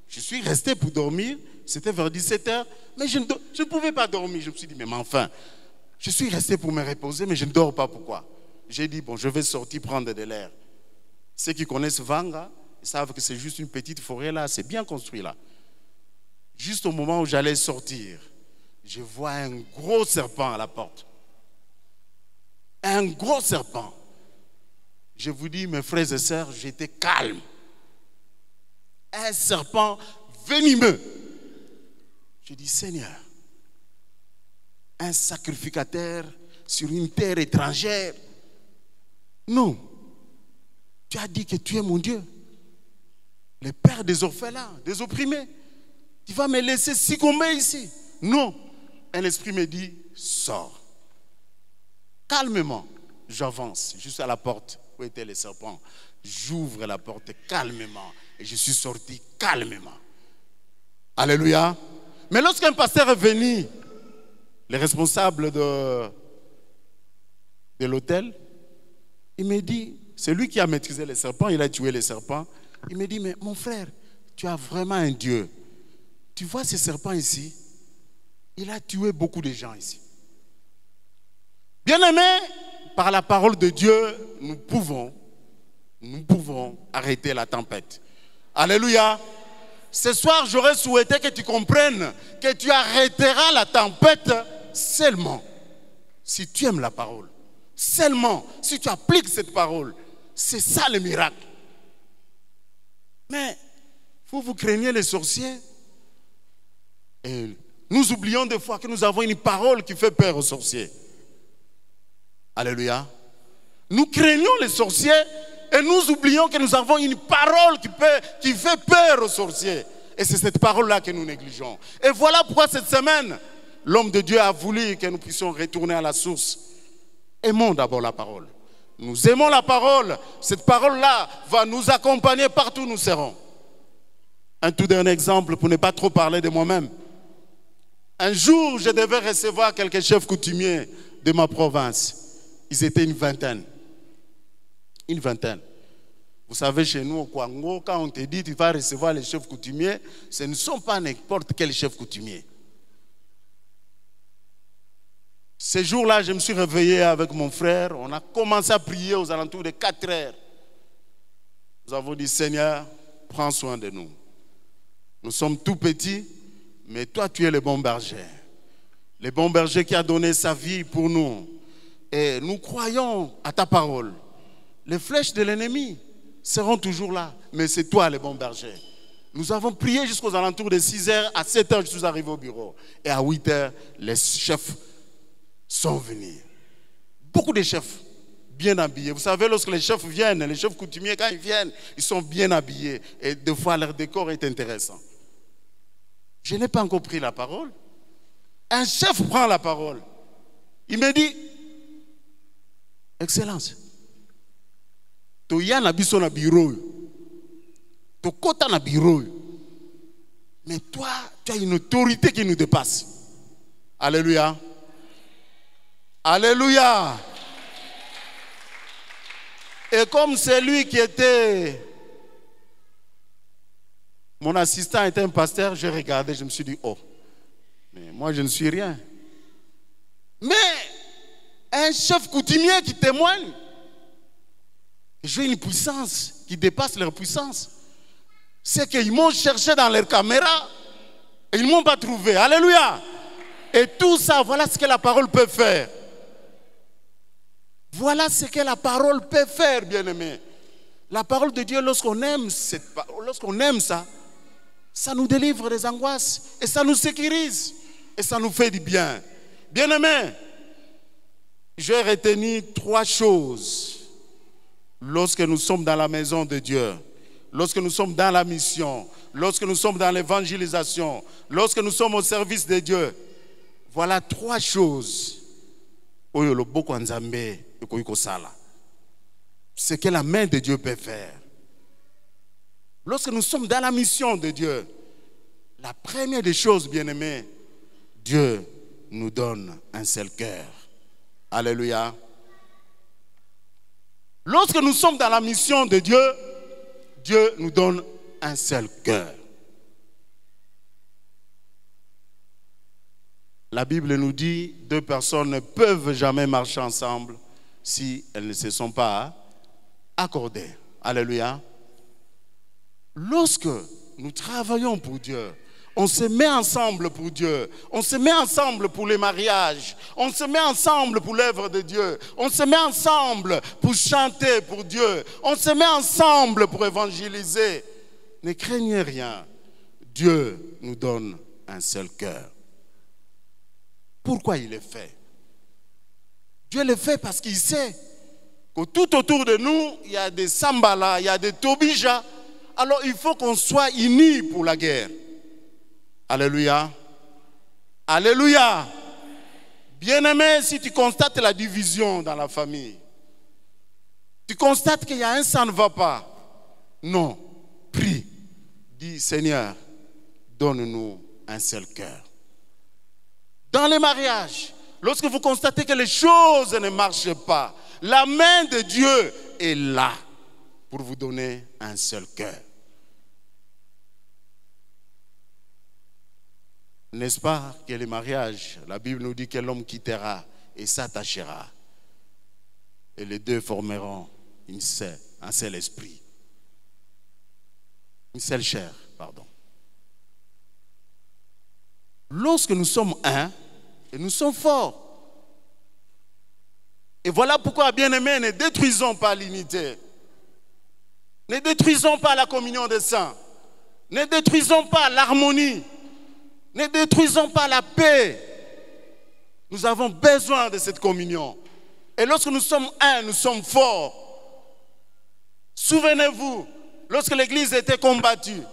Je suis resté pour dormir, c'était vers 17h, mais je ne pouvais pas dormir. Je me suis dit, mais enfin, je suis resté pour me reposer, mais je ne dors pas. Pourquoi? J'ai dit, bon, je vais sortir prendre de l'air. Ceux qui connaissent Vanga, ils savent que c'est juste une petite forêt là, c'est bien construit là. Juste au moment où j'allais sortir, je vois un gros serpent à la porte. Un gros serpent. Je vous dis, mes frères et sœurs, j'étais calme. Un serpent venimeux. Je dis, Seigneur, un sacrificateur sur une terre étrangère. Non. Tu as dit que tu es mon Dieu. Le père des orphelins, des opprimés. Tu vas me laisser succomber ici. Non. Un esprit me dit, sors. Calmement, j'avance jusqu'à la porte où était le serpent. J'ouvre la porte calmement et je suis sorti calmement. Alléluia. Mais lorsqu'un pasteur est venu, le responsable de l'hôtel, il me dit, c'est lui qui a maîtrisé les serpents, il a tué les serpents. Il me dit, mais mon frère, tu as vraiment un Dieu. Tu vois ces serpents ici? Il a tué beaucoup de gens ici. Bien-aimés, par la parole de Dieu, nous pouvons arrêter la tempête. Alléluia. ce soir, j'aurais souhaité que tu comprennes que tu arrêteras la tempête seulement si tu aimes la parole. Seulement si tu appliques cette parole. C'est ça le miracle. Mais vous craignez les sorciers. Et nous oublions des fois que nous avons une parole qui fait peur aux sorciers. Alléluia. Nous craignons les sorciers et nous oublions que nous avons une parole qui fait peur aux sorciers. Et c'est cette parole-là que nous négligeons. Et voilà pourquoi cette semaine, l'homme de Dieu a voulu que nous puissions retourner à la source. Aimons d'abord la parole. Nous aimons la parole. Cette parole-là va nous accompagner partout où nous serons. Un tout dernier exemple pour ne pas trop parler de moi-même. Un jour, je devais recevoir quelques chefs coutumiers de ma province. Ils étaient une vingtaine. Une vingtaine. Vous savez, chez nous au Congo, quand on te dit tu vas recevoir les chefs coutumiers, ce ne sont pas n'importe quels chefs coutumiers. Ce jour-là, je me suis réveillé avec mon frère. On a commencé à prier aux alentours de 4 heures. Nous avons dit, Seigneur, prends soin de nous. Nous sommes tout petits, mais toi, tu es le bon berger. Le bon berger qui a donné sa vie pour nous. Et nous croyons à ta parole. Les flèches de l'ennemi seront toujours là, mais c'est toi le bon berger. Nous avons prié jusqu'aux alentours de 6 heures. À 7 heures, je suis arrivé au bureau. Et à 8 heures, les chefs sont venus. Beaucoup de chefs bien habillés. Vous savez, lorsque les chefs viennent, les chefs coutumiers, quand ils viennent, ils sont bien habillés. Et des fois, leur décor est intéressant. Je n'ai pas encore pris la parole. Un chef prend la parole. Il me dit, Excellence, tu y a na biso na bureau. Tu kota na bureau. Mais toi, tu as une autorité qui nous dépasse. Alléluia. Alléluia. Et comme c'est lui qui était, mon assistant était un pasteur, j'ai regardé, je me suis dit, oh, mais moi je ne suis rien. Mais un chef coutumier qui témoigne, j'ai une puissance qui dépasse leur puissance. C'est qu'ils m'ont cherché dans leur caméra et ils ne m'ont pas trouvé. Alléluia. Et tout ça, voilà ce que la parole peut faire. Voilà ce que la parole peut faire, bien-aimés. La parole de Dieu, lorsqu'on aime ça, ça nous délivre des angoisses et ça nous sécurise et ça nous fait du bien. Bien-aimés, j'ai retenu 3 choses lorsque nous sommes dans la maison de Dieu, lorsque nous sommes dans la mission, lorsque nous sommes dans l'évangélisation, lorsque nous sommes au service de Dieu. Voilà 3 choses. Ce que la main de Dieu peut faire. Lorsque nous sommes dans la mission de Dieu, la première des choses, bien-aimés, Dieu nous donne un seul cœur. Alléluia. Lorsque nous sommes dans la mission de Dieu, Dieu nous donne un seul cœur. La Bible nous dit 2 personnes ne peuvent jamais marcher ensemble si elles ne se sont pas accordées. Alléluia. Lorsque nous travaillons pour Dieu, on se met ensemble pour Dieu, on se met ensemble pour les mariages, on se met ensemble pour l'œuvre de Dieu, on se met ensemble pour chanter pour Dieu, on se met ensemble pour évangéliser. Ne craignez rien, Dieu nous donne un seul cœur. Pourquoi il le fait? Dieu le fait parce qu'il sait que tout autour de nous, il y a des Sambala, il y a des Tobija. Alors il faut qu'on soit unis pour la guerre. Alléluia. Alléluia. Bien-aimé, si tu constates la division dans la famille, tu constates qu'il y a un ça ne va pas. Non. Prie. Dis, Seigneur, donne-nous un seul cœur. Dans les mariages, lorsque vous constatez que les choses ne marchent pas, la main de Dieu est là pour vous donner un seul cœur. N'est-ce pas que les mariages, la Bible nous dit que l'homme quittera et s'attachera. Et les deux formeront un seul esprit. Une seule chair, pardon. Lorsque nous sommes un, et nous sommes forts. Et voilà pourquoi, bien-aimés, ne détruisons pas l'unité. Ne détruisons pas la communion des saints. Ne détruisons pas l'harmonie. Ne détruisons pas la paix. Nous avons besoin de cette communion. Et lorsque nous sommes un, nous sommes forts. Souvenez-vous, lorsque l'Église était combattue,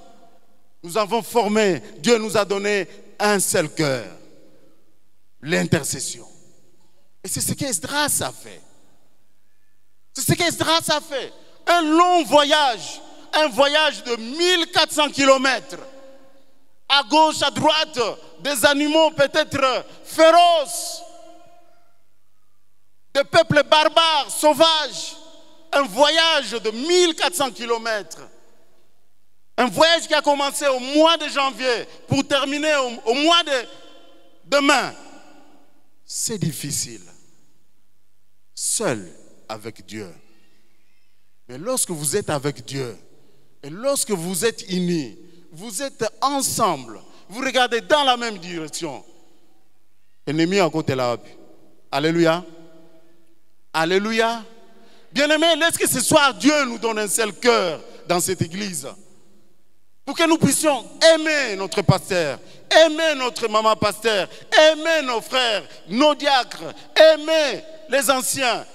nous avons formé, Dieu nous a donné un seul cœur. L'intercession. Et c'est ce qu'Esdras a fait. C'est ce qu'Esdras a fait. Un long voyage, un voyage de 1400 kilomètres. À gauche, à droite, des animaux peut-être féroces, des peuples barbares, sauvages. Un voyage de 1400 kilomètres. Un voyage qui a commencé au mois de janvier pour terminer au mois de demain. C'est difficile. Seul avec Dieu. Mais lorsque vous êtes avec Dieu, et lorsque vous êtes unis, vous êtes ensemble, vous regardez dans la même direction. Ennemi à côté là. Alléluia. Alléluia. Bien-aimés, laisse que ce soir Dieu nous donne un seul cœur dans cette église. Pour que nous puissions aimer notre pasteur, aimer notre maman pasteur, aimer nos frères, nos diacres, aimer les anciens.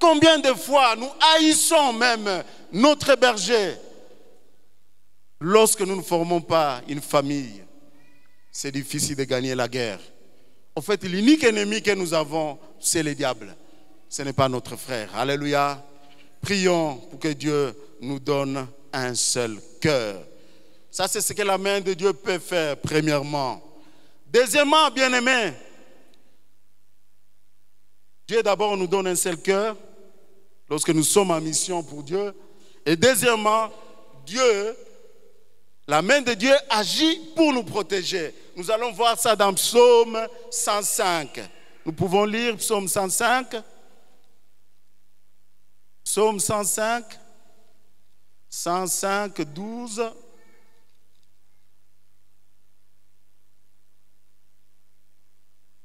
Combien de fois nous haïssons même notre berger? Lorsque nous ne formons pas une famille, c'est difficile de gagner la guerre. En fait, l'unique ennemi que nous avons, c'est le diable. Ce n'est pas notre frère. Alléluia. Prions pour que Dieu nous donne un seul cœur. Ça, c'est ce que la main de Dieu peut faire, premièrement. Deuxièmement, bien-aimés, Dieu d'abord nous donne un seul cœur lorsque nous sommes en mission pour Dieu. Et deuxièmement, Dieu, la main de Dieu agit pour nous protéger. Nous allons voir ça dans Psaume 105. Nous pouvons lire Psaume 105. Psaume 105, 105, 12.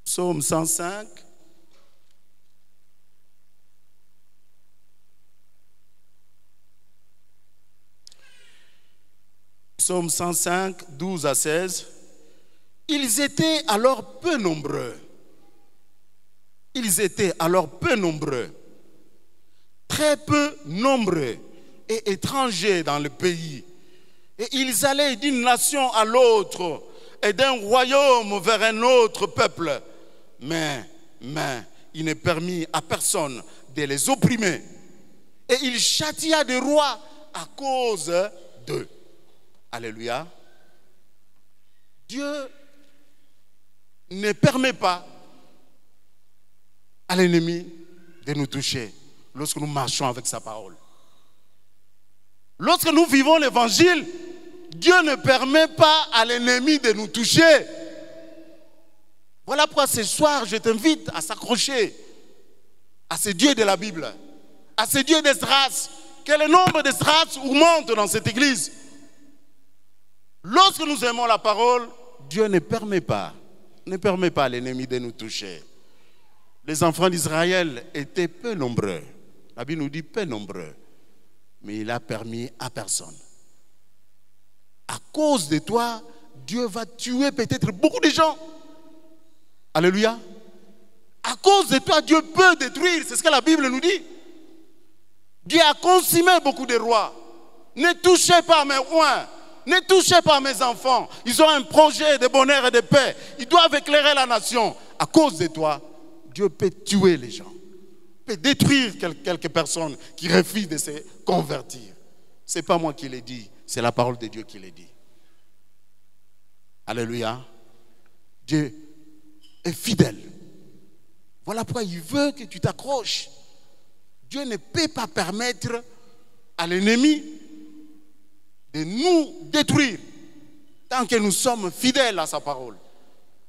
Psaume 105. Psaume 105, 12 à 16. Ils étaient alors peu nombreux. Ils étaient alors peu nombreux. Très peu nombreux et étrangers dans le pays. Et ils allaient d'une nation à l'autre et d'un royaume vers un autre peuple. Mais il ne permit à personne de les opprimer. Et il châtia des rois à cause d'eux. Alléluia. Dieu ne permet pas à l'ennemi de nous toucher lorsque nous marchons avec sa parole. Lorsque nous vivons l'évangile, Dieu ne permet pas à l'ennemi de nous toucher. Voilà pourquoi ce soir, je t'invite à s'accrocher à ce Dieu de la Bible, à ce Dieu d'Esdras, que le nombre d'Esdras augmente dans cette église. Lorsque nous aimons la parole, Dieu ne permet pas à l'ennemi de nous toucher. Les enfants d'Israël étaient peu nombreux. La Bible nous dit peu nombreux. Mais il a permis à personne. À cause de toi, Dieu va tuer peut-être beaucoup de gens. Alléluia. À cause de toi, Dieu peut détruire. C'est ce que la Bible nous dit. Dieu a consumé beaucoup de rois. Ne touchez pas mes rois. Ne touchez pas mes enfants. Ils ont un projet de bonheur et de paix. Ils doivent éclairer la nation. À cause de toi, Dieu peut tuer les gens. Peut détruire quelques personnes qui refusent de se convertir. Ce n'est pas moi qui l'ai dit, c'est la parole de Dieu qui l'a dit. Alléluia. Dieu est fidèle. Voilà pourquoi il veut que tu t'accroches. Dieu ne peut pas permettre à l'ennemi de nous détruire tant que nous sommes fidèles à sa parole.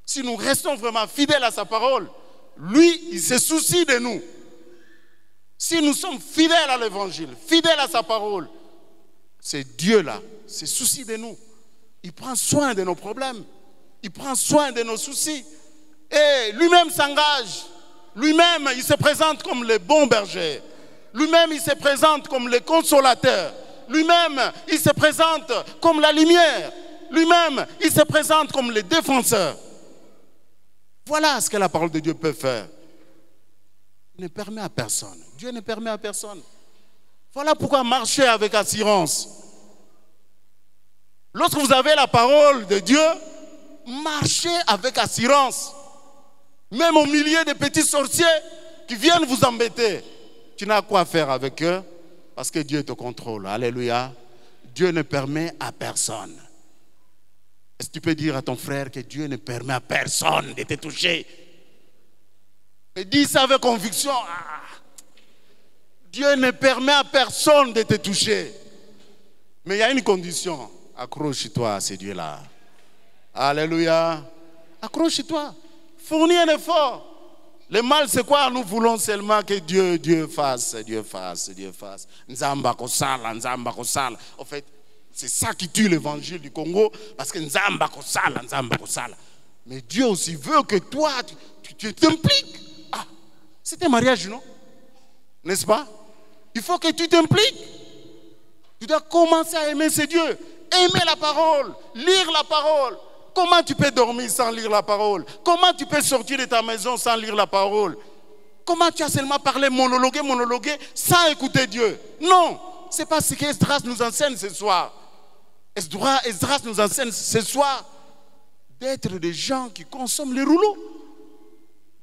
Si nous restons vraiment fidèles à sa parole, lui, il se soucie de nous. Si nous sommes fidèles à l'évangile, fidèles à sa parole, c'est Dieu là, se soucie de nous. Il prend soin de nos problèmes. Il prend soin de nos soucis. Et lui-même s'engage. Lui-même, il se présente comme le bon berger. Lui-même, il se présente comme le consolateur. Lui-même, il se présente comme la lumière. Lui-même, il se présente comme le défenseur. Voilà ce que la parole de Dieu peut faire. Il ne permet à personne. Dieu ne permet à personne. Voilà pourquoi marchez avec assurance. Lorsque vous avez la parole de Dieu, marchez avec assurance. Même au milieu des petits sorciers qui viennent vous embêter, tu n'as quoi faire avec eux parce que Dieu te contrôle. Alléluia. Dieu ne permet à personne. Est-ce que tu peux dire à ton frère que Dieu ne permet à personne de te toucher? Et dis ça avec conviction. Dieu ne permet à personne de te toucher. Mais il y a une condition. Accroche-toi à ce Dieu-là. Alléluia. Accroche-toi. Fournis un effort. Le mal, c'est quoi? Nous voulons seulement que Dieu fasse. Nzamba kosala, Nzamba kosala. En fait, c'est ça qui tue l'évangile du Congo. Parce que Nzamba kosala, Nzamba kosala. Mais Dieu aussi veut que toi, tu t'impliques. Ah, c'est un mariage, non? N'est-ce pas? Il faut que tu t'impliques. Tu dois commencer à aimer ce Dieu. Aimer la parole, lire la parole. Comment tu peux dormir sans lire la parole? Comment tu peux sortir de ta maison sans lire la parole? Comment tu as seulement parlé, monologuer sans écouter Dieu? Non, c'est pas ce qu'Esdras nous enseigne ce soir. Esdras nous enseigne ce soir d'être des gens qui consomment les rouleaux.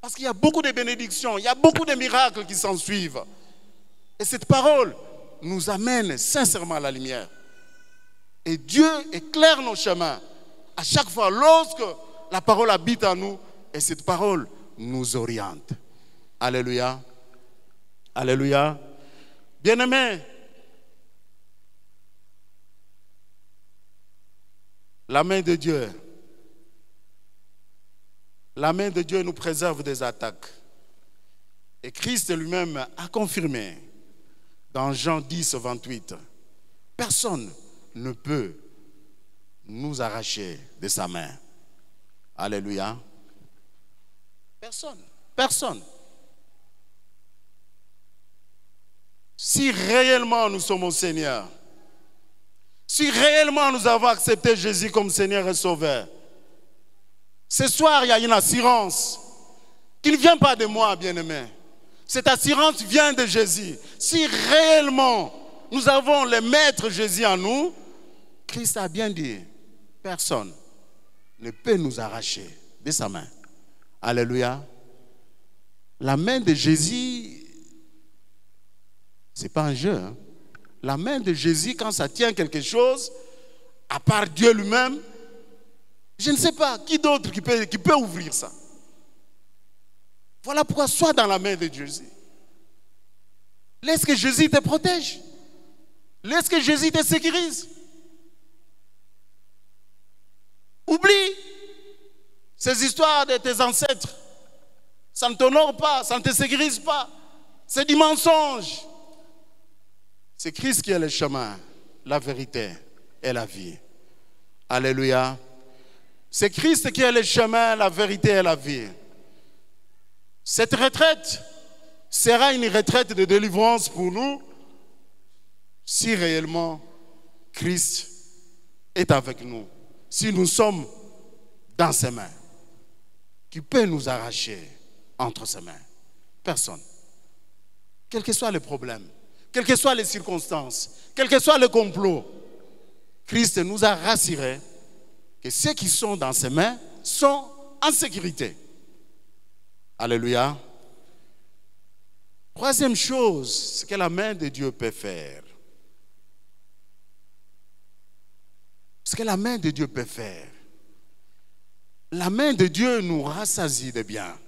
Parce qu'il y a beaucoup de bénédictions, il y a beaucoup de miracles qui s'en suivent. Et cette parole nous amène sincèrement à la lumière. Et Dieu éclaire nos chemins. À chaque fois, lorsque la parole habite en nous, et cette parole nous oriente. Alléluia. Alléluia. Bien-aimés, la main de Dieu nous préserve des attaques. Et Christ lui-même a confirmé dans Jean 10, 28, personne ne peut nous arracher de sa main. Alléluia. Personne. Si réellement nous sommes au Seigneur, si réellement nous avons accepté Jésus comme Seigneur et Sauveur, ce soir il y a une assurance qui ne vient pas de moi, bien-aimé. Cette assurance vient de Jésus. Si réellement nous avons le Maître Jésus en nous, Christ a bien dit, personne ne peut nous arracher de sa main. Alléluia. La main de Jésus, ce n'est pas un jeu. Hein? La main de Jésus, quand ça tient quelque chose, à part Dieu lui-même, je ne sais pas qui d'autre qui peut ouvrir ça. Voilà pourquoi sois dans la main de Jésus. Laisse que Jésus te protège. Laisse que Jésus te sécurise. Oublie ces histoires de tes ancêtres. Ça ne t'honore pas, ça ne te sécurise pas. C'est du mensonge. C'est Christ qui est le chemin, la vérité et la vie. Alléluia. C'est Christ qui est le chemin, la vérité et la vie. Cette retraite sera une retraite de délivrance pour nous si réellement Christ est avec nous. Si nous sommes dans ses mains. Qui peut nous arracher entre ses mains? Personne. Quels que soient les problèmes, quelles que soient les circonstances, quel que soit le complot, Christ nous a rassurés que ceux qui sont dans ses mains sont en sécurité. Alléluia. Troisième chose, ce que la main de Dieu peut faire. Ce que la main de Dieu peut faire. La main de Dieu nous rassasie de bien.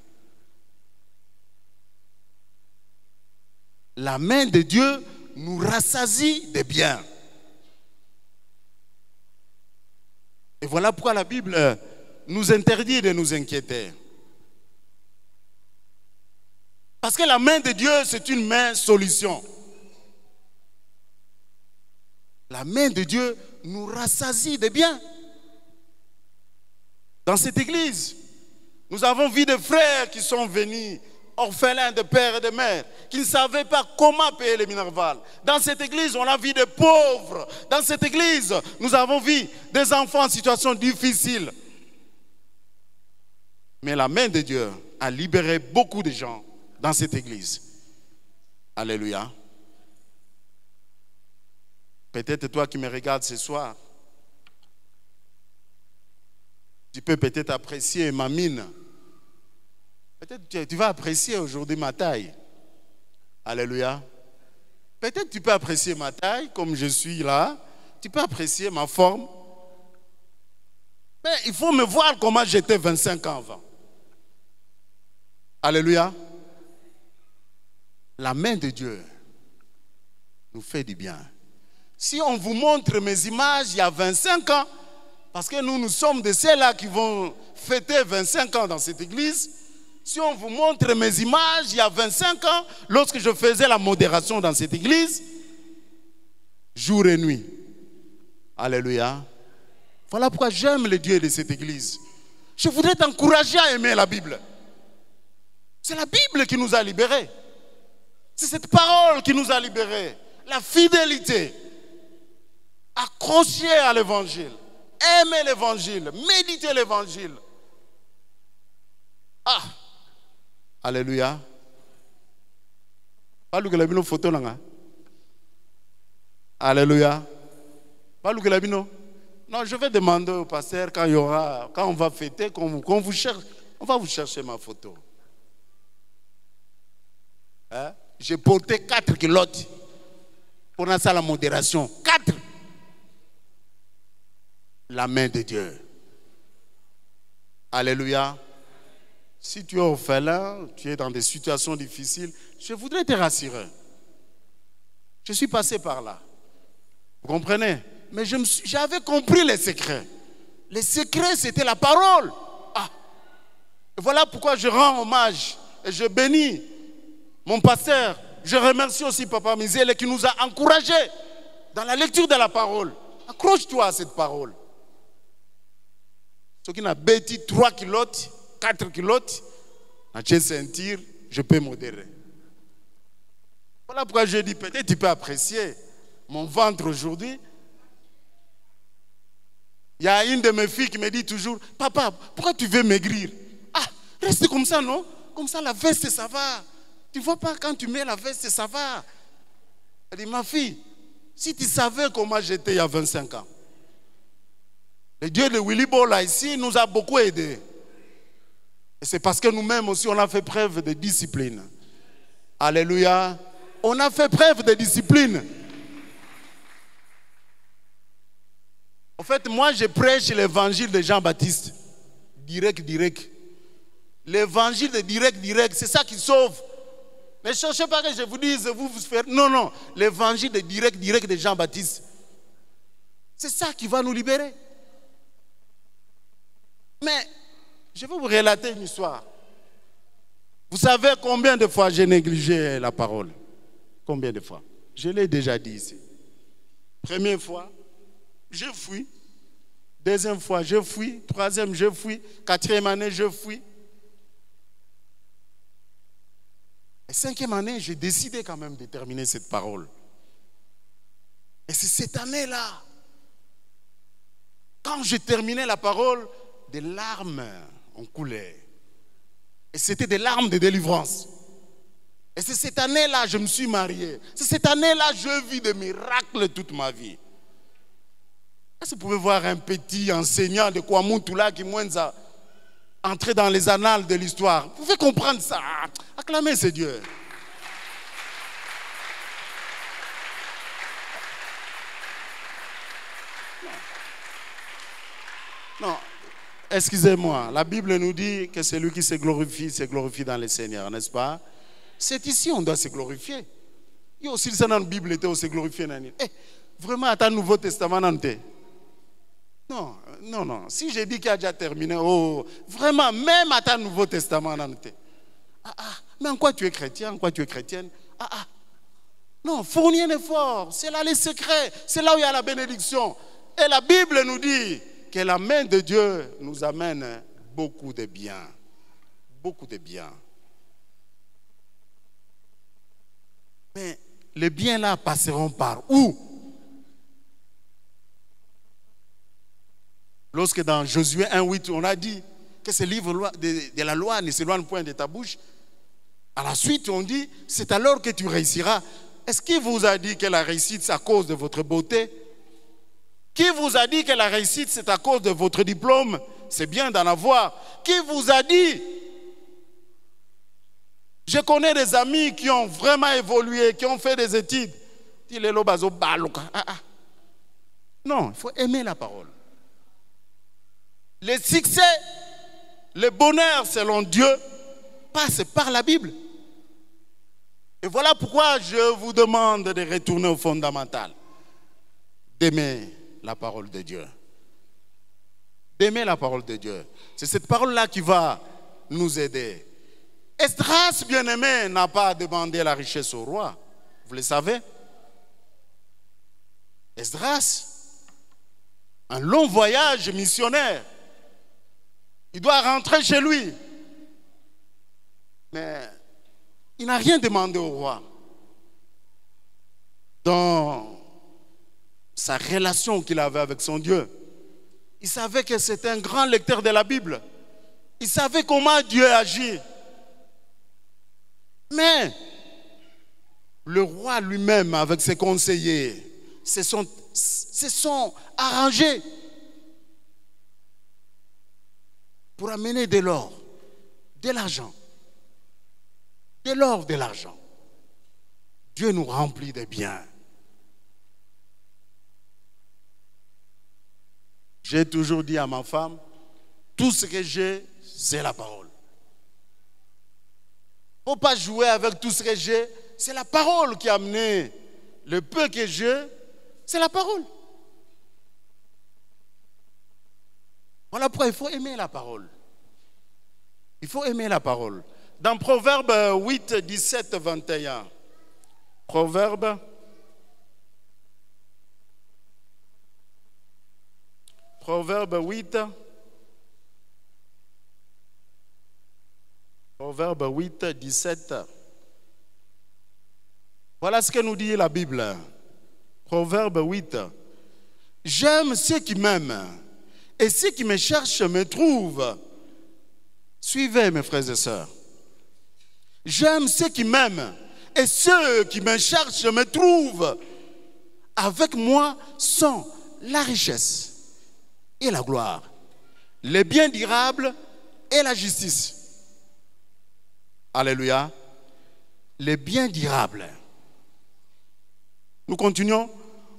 La main de Dieu nous rassasie de bien. Et voilà pourquoi la Bible nous interdit de nous inquiéter. Parce que la main de Dieu, c'est une main solution. La main de Dieu nous rassasie de bien. Dans cette église, nous avons vu des frères qui sont venus, orphelins de père et de mère, qui ne savaient pas comment payer les minervales. Dans cette église, on a vu des pauvres. Dans cette église, nous avons vu des enfants en situation difficile. Mais la main de Dieu a libéré beaucoup de gens dans cette église. Alléluia. Peut-être toi qui me regardes ce soir, tu peux peut-être apprécier ma mine. Peut-être tu vas apprécier aujourd'hui ma taille. Alléluia. Peut-être tu peux apprécier ma taille comme je suis là. Tu peux apprécier ma forme. Mais il faut me voir comment j'étais 25 ans avant. Alléluia. La main de Dieu nous fait du bien. Si on vous montre mes images il y a 25 ans, parce que nous sommes de ceux-là qui vont fêter 25 ans dans cette église. Si on vous montre mes images il y a 25 ans, lorsque je faisais la modération dans cette église, jour et nuit. Alléluia. Voilà pourquoi j'aime le Dieu de cette église. Je voudrais t'encourager à aimer la Bible. C'est la Bible qui nous a libérés. C'est cette parole qui nous a libérés. La fidélité. Accrocher à l'évangile. Aimer l'évangile, méditer l'évangile. Ah, alléluia. Alléluia. Non, je vais demander au pasteur quand on va fêter, qu'on vous cherche, on va vous chercher ma photo. Hein? J'ai porté 4 kilotes pour ça la modération. 4. La main de Dieu. Alléluia. Si tu es orphelin, tu es dans des situations difficiles, je voudrais te rassurer. Je suis passé par là. Vous comprenez? Mais j'avais compris les secrets. Les secrets, c'était la parole. Ah. Et voilà pourquoi je rends hommage et je bénis mon pasteur. Je remercie aussi Papa Mizele qui nous a encouragés dans la lecture de la parole. Accroche-toi à cette parole. Ceux qui n'ont bêti 3 kilotes, 4 kilotes, je sentir, je peux modérer. Voilà pourquoi je dis, peut-être tu peux apprécier mon ventre aujourd'hui. Il y a une de mes filles qui me dit toujours, papa, pourquoi tu veux maigrir? Ah, reste comme ça, non? Comme ça, la veste, ça va. Tu ne vois pas, quand tu mets la veste, ça va. Elle dit, ma fille, si tu savais comment j'étais il y a 25 ans, le Dieu de Willy Bola ici nous a beaucoup aidés. Et c'est parce que nous-mêmes aussi, on a fait preuve de discipline. Alléluia. On a fait preuve de discipline. En fait, moi, je prêche l'évangile de Jean-Baptiste. Direct. L'évangile de direct, c'est ça qui sauve. Ne cherchez pas que je vous dise, vous faire. Non. L'évangile de direct de Jean-Baptiste. C'est ça qui va nous libérer. Mais, je vais vous relater une histoire. Vous savez combien de fois j'ai négligé la parole? Combien de fois? Je l'ai déjà dit ici. Première fois, je fuis. Deuxième fois, je fuis. Troisième, je fuis. Quatrième année, je fuis. Et cinquième année, j'ai décidé quand même de terminer cette parole. Et c'est cette année-là, quand j'ai terminé la parole, des larmes ont coulé. Et c'était des larmes de délivrance. Et c'est cette année-là, je me suis marié. C'est cette année-là, je vis des miracles toute ma vie. Est-ce que vous pouvez voir un petit enseignant de Kwamuntu là qui a entré dans les annales de l'histoire? Vous pouvez comprendre ça. Acclamez ce Dieu. Non. Excusez-moi, la Bible nous dit que celui qui se glorifie dans le Seigneur, n'est-ce pas? C'est ici on doit se glorifier. Il y a aussi dans la Bible était on se glorifier. Vraiment, à ton Nouveau Testament, non. Si j'ai dit qu'il a déjà terminé, vraiment, même à ton Nouveau Testament, mais en quoi tu es chrétien, en quoi tu es chrétienne? Non, fournis un effort. C'est là les secrets. C'est là où il y a la bénédiction. Et la Bible nous dit que la main de Dieu nous amène beaucoup de bien. Beaucoup de bien. Mais les biens là passeront par où? Lorsque dans Josué 1:8, on a dit que ce livre de la loi ne s'éloigne point de ta bouche, à la suite on dit, c'est alors que tu réussiras. Est-ce qu'il vous a dit que la réussite c'est à cause de votre beauté? Qui vous a dit que la réussite c'est à cause de votre diplôme? C'est bien d'en avoir. Qui vous a dit? Je connais des amis qui ont vraiment évolué, qui ont fait des études. Non, il faut aimer la parole. Le succès, le bonheur selon Dieu passe par la Bible. Et voilà pourquoi je vous demande de retourner au fondamental. D'aimer la parole de Dieu. D'aimer la parole de Dieu. C'est cette parole-là qui va nous aider. Esdras, bien-aimé, n'a pas demandé la richesse au roi. Vous le savez? Esdras, un long voyage missionnaire. Il doit rentrer chez lui. Mais il n'a rien demandé au roi. Dans sa relation qu'il avait avec son Dieu, il savait que c'était un grand lecteur de la Bible. Il savait comment Dieu agit. Mais le roi lui-même, avec ses conseillers, se sont arrangés pour amener de l'or, de l'argent. De l'or, de l'argent. Dieu nous remplit de biens. J'ai toujours dit à ma femme, tout ce que j'ai, c'est la parole. Il ne faut pas jouer avec tout ce que j'ai. C'est la parole qui a amené le peu que j'ai. C'est la parole. Voilà pourquoi il faut aimer la parole. Il faut aimer la parole. Dans Proverbe 8, 17, 21. Proverbe 8. Proverbe 8, 17. Voilà ce que nous dit la Bible. Proverbe 8. J'aime ceux qui m'aiment, et ceux qui me cherchent me trouvent. Suivez, mes frères et sœurs. J'aime ceux qui m'aiment, et ceux qui me cherchent me trouvent. Avec moi sont la richesse et la gloire, les biens durables et la justice. Alléluia. Les biens durables. Nous continuons.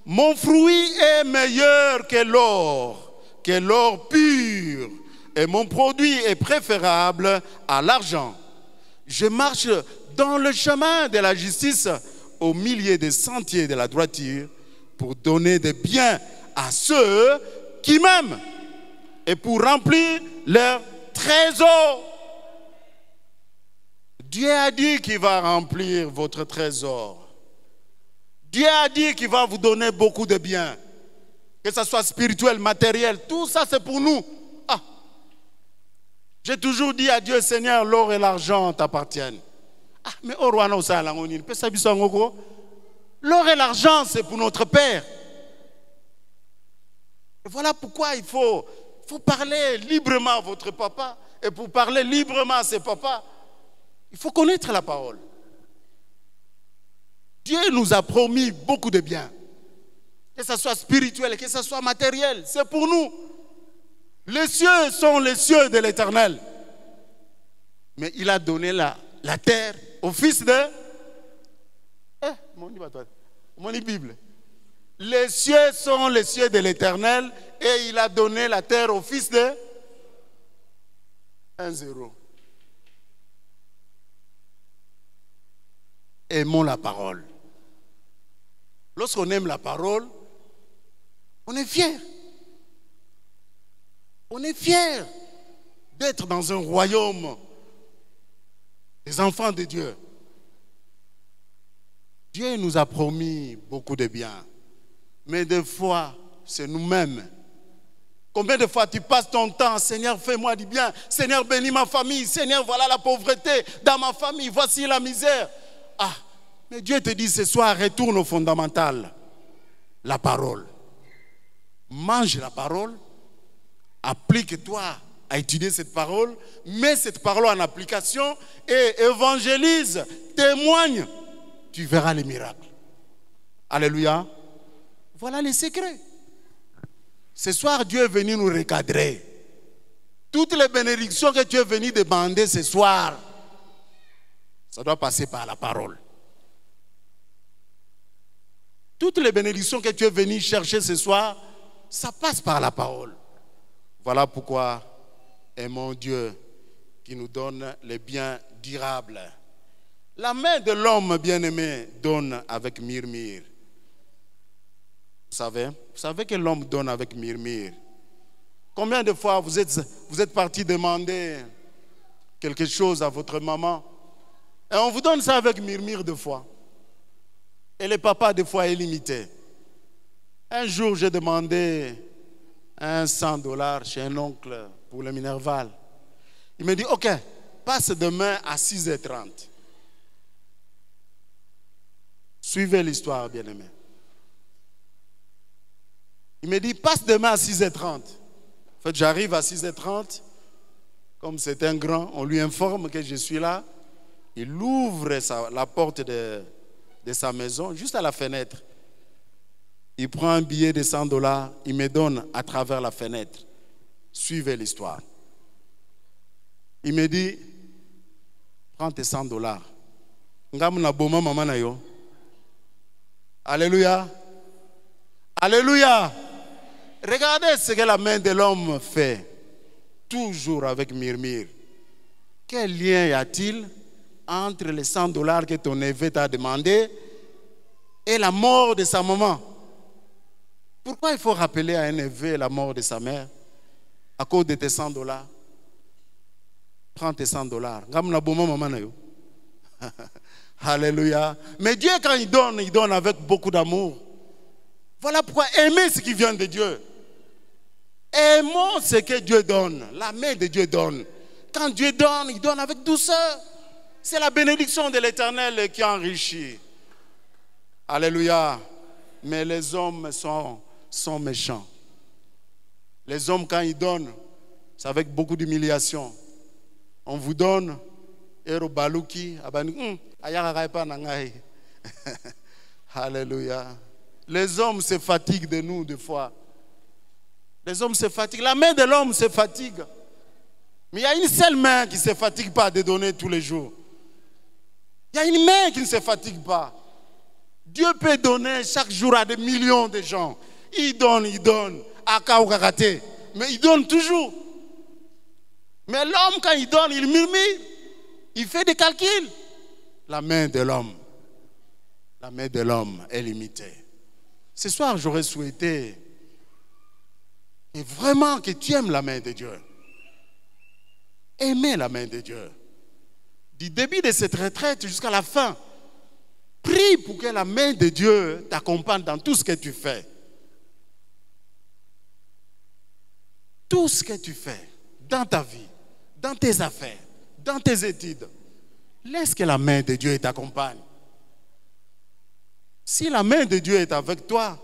Mon fruit est meilleur que l'or pur, et mon produit est préférable à l'argent. Je marche dans le chemin de la justice au milieu des sentiers de la droiture pour donner des biens à ceux qui m'aiment et pour remplir leurs trésors. Dieu a dit qu'il va remplir votre trésor. Dieu a dit qu'il va vous donner beaucoup de biens. Que ce soit spirituel, matériel, tout ça c'est pour nous. Ah. J'ai toujours dit à Dieu, Seigneur, l'or et l'argent t'appartiennent. Ah, mais l'or et l'argent c'est pour notre Père. Et voilà pourquoi il faut parler librement à votre papa. Et pour parler librement à ses papas, il faut connaître la parole. Dieu nous a promis beaucoup de biens. Que ce soit spirituel, que ce soit matériel, c'est pour nous. Les cieux sont les cieux de l'Éternel. Mais il a donné la terre au fils de... Mon Bible. Les cieux sont les cieux de l'Éternel et il a donné la terre au fils de... 1-0. Aimons la parole. Lorsqu'on aime la parole, on est fier. On est fier d'être dans un royaume des enfants de Dieu. Dieu nous a promis beaucoup de biens. Mais des fois, c'est nous-mêmes Combien de fois tu passes ton temps, Seigneur, fais-moi du bien, Seigneur, bénis ma famille, Seigneur, voilà la pauvreté dans ma famille, voici la misère. Ah, mais Dieu te dit ce soir, retourne au fondamental, la parole. Mange la parole, applique-toi à étudier cette parole, mets cette parole en application et évangélise, témoigne, tu verras les miracles. Alléluia. Voilà les secrets. Ce soir, Dieu est venu nous recadrer. Toutes les bénédictions que tu es venu demander ce soir, ça doit passer par la parole. Toutes les bénédictions que tu es venu chercher ce soir, ça passe par la parole. Voilà pourquoi aimons Dieu qui nous donne les biens durables. La main de l'homme bien-aimé donne avec murmure. Vous savez que l'homme donne avec murmure. Combien de fois vous êtes parti demander quelque chose à votre maman et on vous donne ça avec murmure de fois. Et le papa des fois est limité. Un jour j'ai demandé $100 chez un oncle pour le Minerval. Il me dit ok, passe demain à 6h30. Suivez l'histoire, bien-aimé. Il me dit, passe demain à 6h30. En fait, j'arrive à 6h30. Comme c'est un grand, on lui informe que je suis là. Il ouvre la porte de sa maison, juste à la fenêtre. Il prend un billet de $100, il me donne à travers la fenêtre. Suivez l'histoire. Il me dit, prends tes $100. Alléluia. Alléluia. Regardez ce que la main de l'homme fait, toujours avec murmure. Quel lien y a-t-il entre les $100 que ton neveu t'a demandé et la mort de sa maman? Pourquoi il faut rappeler à un neveu la mort de sa mère à cause de tes $100? Prends tes $100. Alléluia. Mais Dieu, quand il donne avec beaucoup d'amour. Voilà pourquoi aimer ce qui vient de Dieu. Aimons ce que Dieu donne. La main de Dieu donne. Quand Dieu donne, il donne avec douceur. C'est la bénédiction de l'Éternel qui enrichit. Alléluia. Mais les hommes sont méchants. Les hommes, quand ils donnent, c'est avec beaucoup d'humiliation. On vous donne, alléluia. Les hommes se fatiguent de nous des fois. Les hommes se fatiguent. La main de l'homme se fatigue. Mais il y a une seule main qui ne se fatigue pas de donner tous les jours. Il y a une main qui ne se fatigue pas. Dieu peut donner chaque jour à des millions de gens. Il donne. À Kaoukarate. Mais il donne toujours. Mais l'homme, quand il donne, il murmure. Il fait des calculs. La main de l'homme est limitée. Ce soir, j'aurais souhaité et vraiment que tu aimes la main de Dieu. Aimez la main de Dieu. Du début de cette retraite jusqu'à la fin, prie pour que la main de Dieu t'accompagne dans tout ce que tu fais. Tout ce que tu fais dans ta vie, dans tes affaires, dans tes études, laisse que la main de Dieu t'accompagne. Si la main de Dieu est avec toi,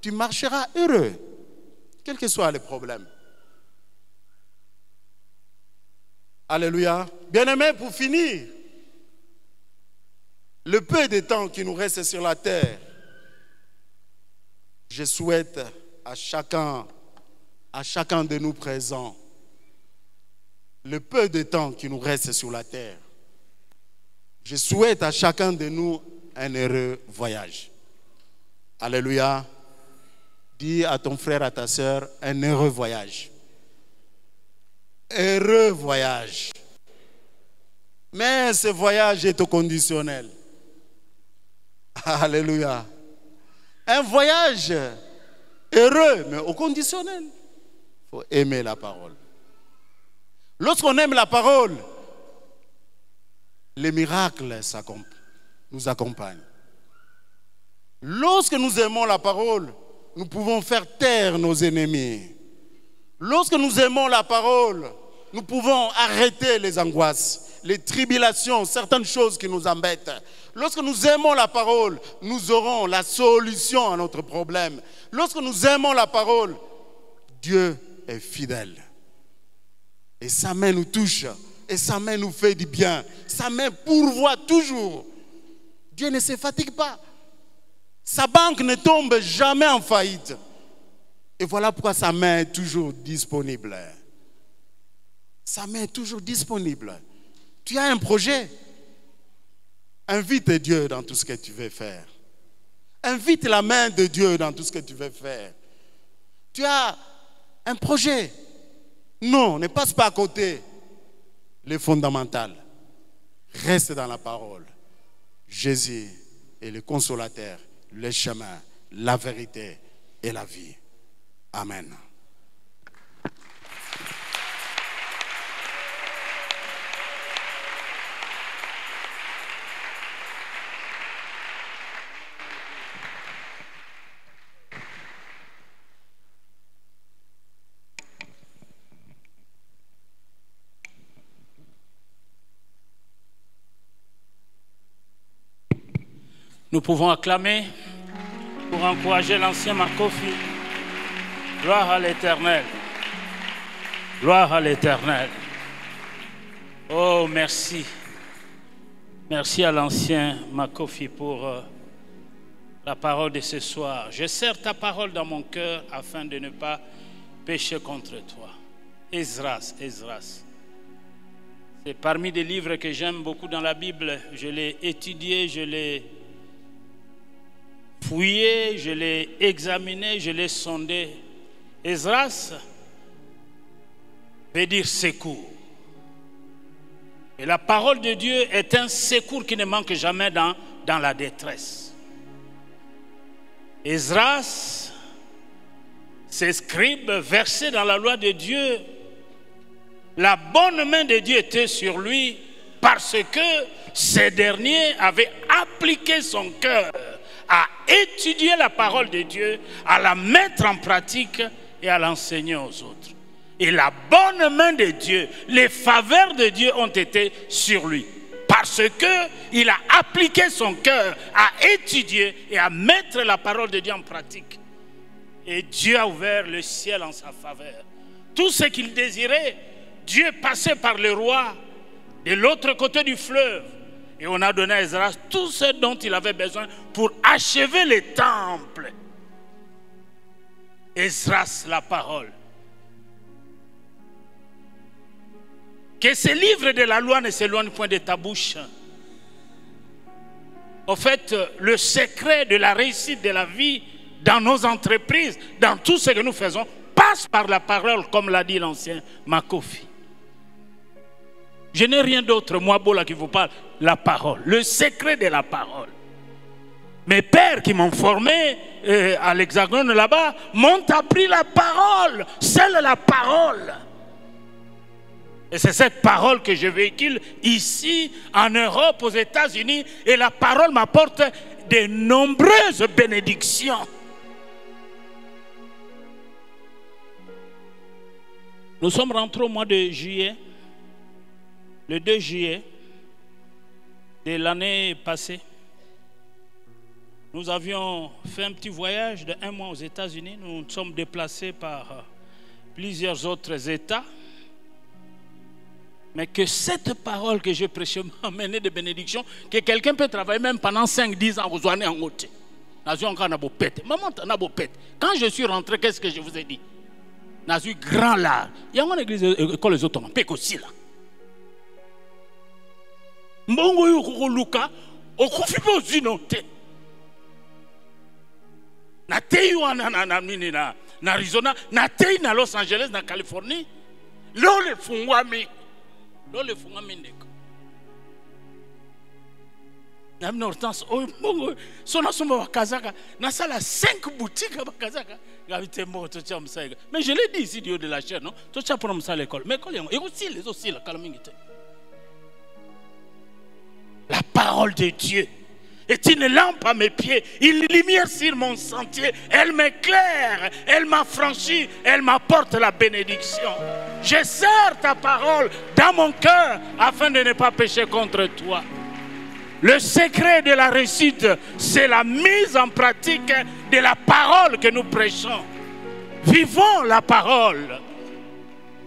tu marcheras heureux, quels que soient les problèmes. Alléluia. Bien-aimés, pour finir, le peu de temps qui nous reste sur la terre, je souhaite à chacun de nous présents, le peu de temps qui nous reste sur la terre, je souhaite à chacun de nous un heureux voyage. Alléluia. Dis à ton frère, à ta soeur, un heureux voyage. Heureux voyage. Mais ce voyage est au conditionnel. Alléluia. Un voyage heureux, mais au conditionnel. Il faut aimer la parole. Lorsqu'on aime la parole, les miracles nous accompagnent. Lorsque nous aimons la parole, nous pouvons faire taire nos ennemis. Lorsque nous aimons la parole, nous pouvons arrêter les angoisses, les tribulations, certaines choses qui nous embêtent. Lorsque nous aimons la parole, nous aurons la solution à notre problème. Lorsque nous aimons la parole, Dieu est fidèle. Et sa main nous touche, et sa main nous fait du bien. Sa main pourvoit toujours. Dieu ne se fatigue pas. Sa banque ne tombe jamais en faillite. Et voilà pourquoi sa main est toujours disponible. Sa main est toujours disponible. Tu as un projet. Invite Dieu dans tout ce que tu veux faire. Invite la main de Dieu dans tout ce que tu veux faire. Tu as un projet. Non, ne passe pas à côté. Les fondamentales. Reste dans la parole. Jésus est le consolateur, le chemin, la vérité et la vie. Amen. Nous pouvons acclamer pour encourager l'ancien Makofi. Gloire à l'Éternel. Gloire à l'Éternel. Oh, merci. Merci à l'ancien Makofi pour la parole de ce soir. Je serre ta parole dans mon cœur afin de ne pas pécher contre toi. Esdras, Esdras. C'est parmi des livres que j'aime beaucoup dans la Bible. Je l'ai étudié, je l'ai fouillé, je l'ai examiné, je l'ai sondé. Esdras veut dire secours. Et la parole de Dieu est un secours qui ne manque jamais dans la détresse. Esdras, ces scribes versés dans la loi de Dieu, la bonne main de Dieu était sur lui parce que ces derniers avaient appliqué son cœur à étudier la parole de Dieu, à la mettre en pratique et à l'enseigner aux autres. Et la bonne main de Dieu, les faveurs de Dieu ont été sur lui. Parce qu'il a appliqué son cœur à étudier et à mettre la parole de Dieu en pratique. Et Dieu a ouvert le ciel en sa faveur. Tout ce qu'il désirait, Dieu passait par le roi de l'autre côté du fleuve. Et on a donné à Esdras tout ce dont il avait besoin pour achever les temples. Esdras, la parole. Que ces livres de la loi ne s'éloignent point de ta bouche. En fait, le secret de la réussite de la vie dans nos entreprises, dans tout ce que nous faisons, passe par la parole, comme l'a dit l'ancien Makofi. Je n'ai rien d'autre, moi, Bola, qui vous parle. La parole, le secret de la parole. Mes pères qui m'ont formé à l'Hexagone là-bas m'ont appris la parole, seule la parole. Et c'est cette parole que je véhicule ici, en Europe, aux États-Unis, et la parole m'apporte de nombreuses bénédictions. Nous sommes rentrés au mois de juillet, le 2 juillet de l'année passée. Nous avions fait un petit voyage de 1 mois aux États-Unis. Nous nous sommes déplacés par plusieurs autres États. Mais que cette parole que j'ai prêchée m'a amené de bénédictions, que quelqu'un peut travailler même pendant 5-10 ans aux années en haute. Quand je suis rentré, qu'est-ce que je vous ai dit? Nazu grand là. Il y a une église école les autres, peut aussi là. Mbongo yuko luka okufi bozi note. Na tei wana na Arizona, na tei na Los Angeles na Californie. Lole fungwami ndeko. Na mna Hortense oh mbongo sona somba wakazaka na sala 5 boutiques wakazaka. Mais je l'ai dit ici du haut de la chair, non? Toi tu as pour ça l'école. Mais l'école est aussi la calamité. La parole de Dieu. est une lampe à mes pieds, une lumière sur mon sentier. Elle m'éclaire, elle m'affranchit, elle m'apporte la bénédiction. Je serre ta parole dans mon cœur afin de ne pas pécher contre toi. Le secret de la réussite, c'est la mise en pratique de la parole que nous prêchons. Vivons la parole,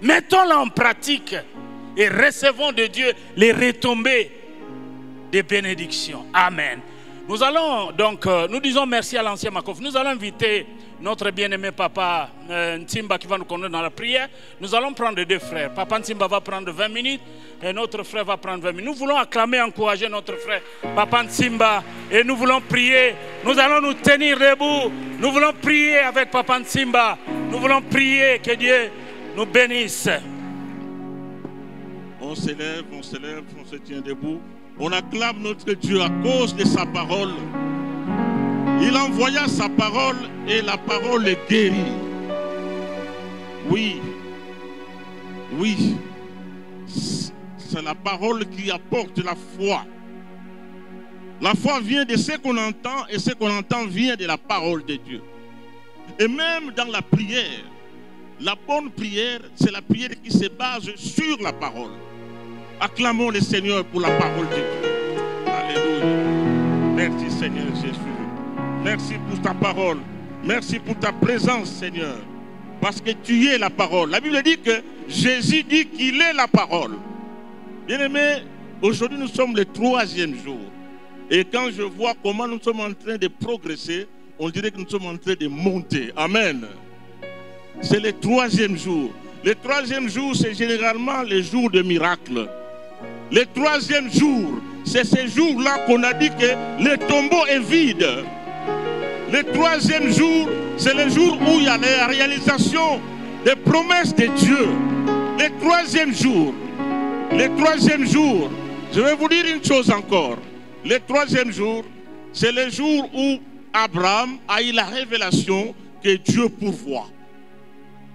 mettons-la en pratique et recevons de Dieu les retombées des bénédictions. Amen. Nous allons donc, nous disons merci à l'ancien Makof. Nous allons inviter notre bien-aimé papa Ntimba qui va nous conduire dans la prière. Nous allons prendre 2 frères. Papa Ntimba va prendre 20 minutes et notre frère va prendre 20 minutes. Nous voulons acclamer, encourager notre frère Papa Ntimba et nous voulons prier. Nous allons nous tenir debout. Nous voulons prier avec Papa Ntimba. Nous voulons prier que Dieu nous bénisse. On s'élève, on se tient debout. On acclame notre Dieu à cause de sa parole. Il envoya sa parole et la parole est guérie. Oui, oui, c'est la parole qui apporte la foi. La foi vient de ce qu'on entend et ce qu'on entend vient de la parole de Dieu. Et même dans la prière, la bonne prière, c'est la prière qui se base sur la parole. Acclamons le Seigneur pour la parole de Dieu. Alléluia. Merci Seigneur Jésus. Merci pour ta parole. Merci pour ta présence Seigneur. Parce que tu es la parole. La Bible dit que Jésus dit qu'il est la parole. Bien-aimés, aujourd'hui nous sommes le 3e jour. Et quand je vois comment nous sommes en train de progresser, on dirait que nous sommes en train de monter. Amen. C'est le 3e jour. Le 3e jour, c'est généralement le jour de miracle. Le 3e jour, c'est ce jour-là qu'on a dit que le tombeau est vide. Le 3e jour, c'est le jour où il y a la réalisation des promesses de Dieu. Le 3e jour, je vais vous dire une chose encore. Le 3e jour, c'est le jour où Abraham a eu la révélation que Dieu pourvoit.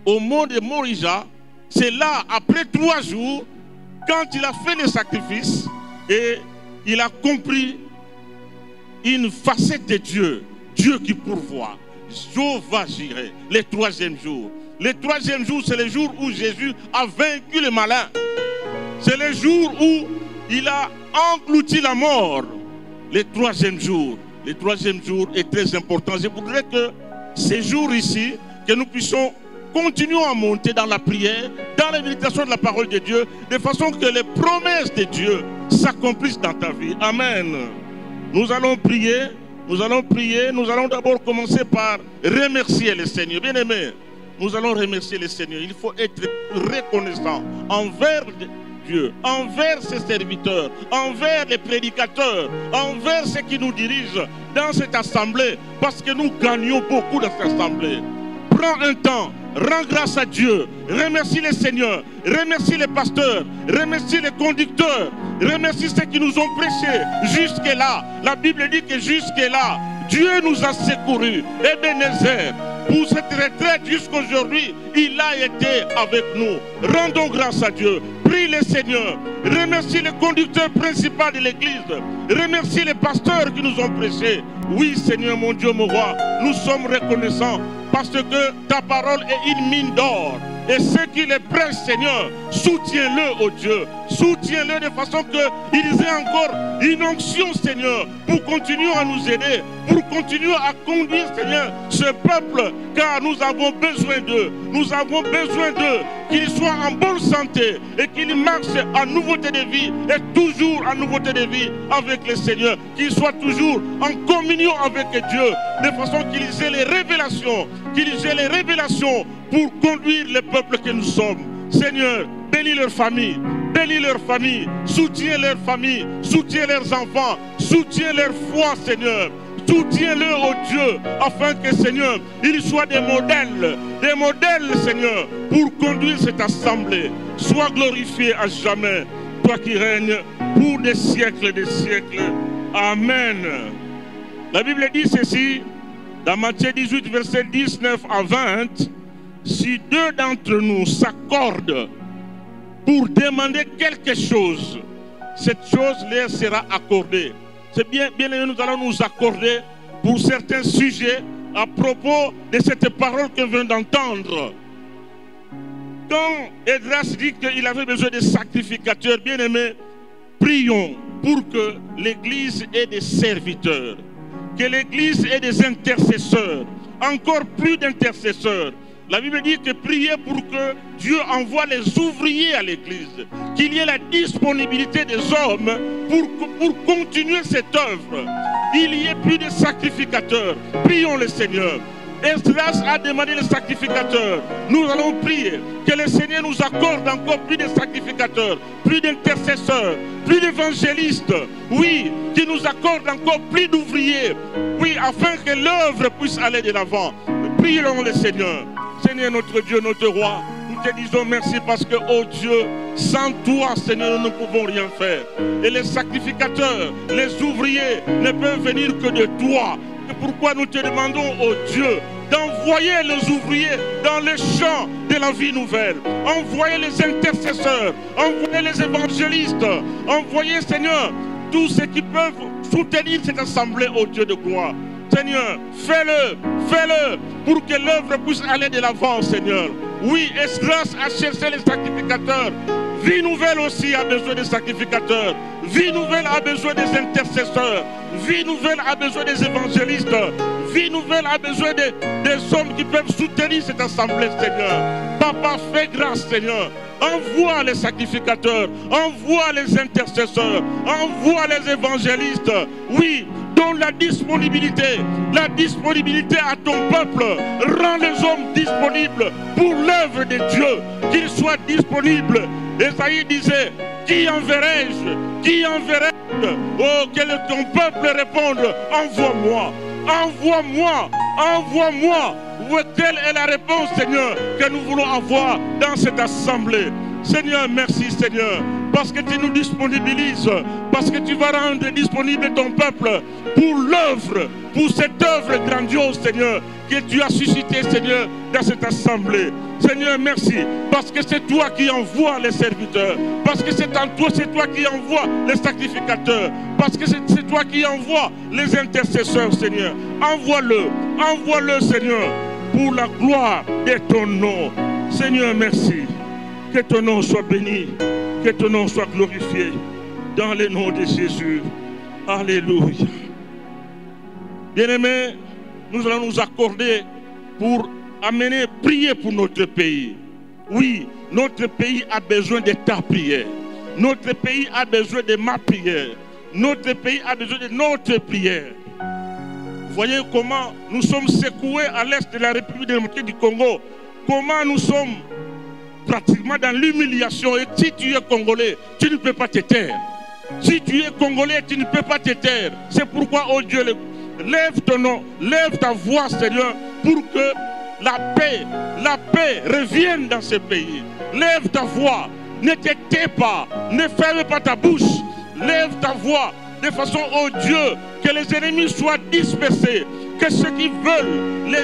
Au mont de Morija, c'est là, après 3 jours, quand il a fait le sacrifice et il a compris une facette de Dieu, Dieu qui pourvoit. Jéhovah Jireh, le 3e jour. Le 3e jour, c'est le jour où Jésus a vaincu le malin. C'est le jour où il a englouti la mort. Le 3e jour. Le 3e jour est très important. Je voudrais que ces jours ici, que nous puissions continuer à monter dans la prière, dans la méditation de la parole de Dieu, de façon que les promesses de Dieu s'accomplissent dans ta vie. Amen. Nous allons prier. Nous allons d'abord commencer par remercier le Seigneur. Bien-aimés, nous allons remercier le Seigneur. Il faut être reconnaissant envers Dieu, envers ses serviteurs, envers les prédicateurs, envers ceux qui nous dirigent dans cette assemblée, parce que nous gagnons beaucoup dans cette assemblée. Prends un temps, rends grâce à Dieu, remercie le Seigneur, remercie les pasteurs, remercie les conducteurs, remercie ceux qui nous ont prêchés jusque-là. La Bible dit que jusque-là, Dieu nous a secourus. Ebenezer, pour cette retraite jusqu'aujourd'hui, il a été avec nous. Rendons grâce à Dieu. Prie le Seigneur. Remercie le conducteur principal de l'église. Remercie les pasteurs qui nous ont prêchés. Oui, Seigneur, mon Dieu, mon roi, nous sommes reconnaissants parce que ta parole est une mine d'or. Et ceux qui les prêchent, Seigneur, soutiens-le, oh Dieu. Soutiens-le de façon qu'ils aient encore une onction, Seigneur, pour continuer à nous aider, pour continuer à conduire, Seigneur, ce peuple, car nous avons besoin d'eux. Nous avons besoin d'eux, qu'ils soient en bonne santé et qu'ils marchent en nouveauté de vie et toujours en nouveauté de vie avec le Seigneur. Qu'ils soient toujours en communion avec Dieu, de façon qu'ils aient les révélations, pour conduire le peuple que nous sommes. Seigneur, bénis leur famille, soutiens leur famille, soutiens leurs enfants, soutiens leur foi, Seigneur. Soutiens-le, oh Dieu, afin que, Seigneur, ils soient des modèles, Seigneur, pour conduire cette assemblée. Sois glorifié à jamais, toi qui règnes pour des siècles. Amen. La Bible dit ceci, dans Matthieu 18, versets 19 à 20, si 2 d'entre nous s'accordent pour demander quelque chose, cette chose leur sera accordée. C'est bien aimé, nous allons nous accorder pour certains sujets à propos de cette parole que vient d'entendre. Quand Esdras dit qu'il avait besoin de sacrificateurs, bien aimés, prions pour que l'Église ait des serviteurs, que l'Église ait des intercesseurs, encore plus d'intercesseurs. La Bible dit que priez pour que Dieu envoie les ouvriers à l'Église, qu'il y ait la disponibilité des hommes pour continuer cette œuvre. Il y ait plus de sacrificateurs. Prions le Seigneur. Esdras a demandé les sacrificateurs. Nous allons prier que le Seigneur nous accorde encore plus de sacrificateurs, plus d'intercesseurs, plus d'évangélistes. Oui, qu'il nous accorde encore plus d'ouvriers. Oui, afin que l'œuvre puisse aller de l'avant. Prions le Seigneur. Seigneur notre Dieu, notre roi, nous te disons merci parce que, oh Dieu, sans toi, Seigneur, nous ne pouvons rien faire. Et les sacrificateurs, les ouvriers ne peuvent venir que de toi. C'est pourquoi nous te demandons, oh Dieu, d'envoyer les ouvriers dans les champs de la vie nouvelle. Envoyer les intercesseurs, envoyer les évangélistes, envoyer, Seigneur, tous ceux qui peuvent soutenir cette assemblée, oh Dieu de gloire. Seigneur, fais-le pour que l'œuvre puisse aller de l'avant, Seigneur. Oui, Esdras a cherché les sacrificateurs. Vie nouvelle aussi a besoin des sacrificateurs. Vie nouvelle a besoin des intercesseurs. Vie nouvelle a besoin des évangélistes. Vie nouvelle a besoin des hommes qui peuvent soutenir cette assemblée, Seigneur. Papa, fais grâce, Seigneur. Envoie les sacrificateurs. Envoie les intercesseurs. Envoie les évangélistes. Oui, donne la disponibilité à ton peuple. Rends les hommes disponibles pour l'œuvre de Dieu. Qu'ils soient disponibles. Esaïe disait, qui enverrai-je? Qui enverrai-je? Oh, que ton peuple réponde, envoie-moi, envoie-moi, envoie-moi. Telle est la réponse, Seigneur, que nous voulons avoir dans cette assemblée. Seigneur, merci, Seigneur, parce que tu nous disponibilises, parce que tu vas rendre disponible ton peuple pour l'œuvre, pour cette œuvre grandiose, Seigneur, que tu as suscité, Seigneur, dans cette assemblée. Seigneur, merci, parce que c'est toi qui envoies les serviteurs, parce que c'est toi qui envoies les sacrificateurs, parce que c'est toi qui envoies les intercesseurs, Seigneur. Envoie-le, Seigneur, pour la gloire de ton nom. Seigneur, merci. Que ton nom soit béni, que ton nom soit glorifié, dans le nom de Jésus. Alléluia. Bien-aimés, nous allons nous accorder pour prier pour notre pays. Oui, notre pays a besoin de ta prière. Notre pays a besoin de ma prière. Notre pays a besoin de notre prière. Voyez comment nous sommes secoués à l'est de la République démocratique du Congo. Comment nous sommes pratiquement dans l'humiliation. Et si tu es Congolais, tu ne peux pas te taire. Si tu es Congolais, tu ne peux pas te taire. C'est pourquoi, oh Dieu, lève ton nom, lève ta voix, Seigneur, pour que la paix revienne dans ce pays. Lève ta voix, ne te tais pas, ne ferme pas ta bouche. Lève ta voix de façon, oh Dieu, que les ennemis soient dispersés, que ceux qui veulent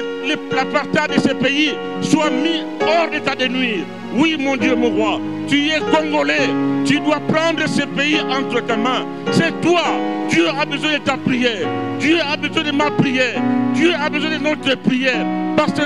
l'apartheid de ce pays soient mis hors d'état de nuire. Oui, mon Dieu, mon roi, tu es Congolais, tu dois prendre ce pays entre ta main. C'est toi, Dieu a besoin de ta prière, Dieu a besoin de ma prière, Dieu a besoin de notre prière. Parce que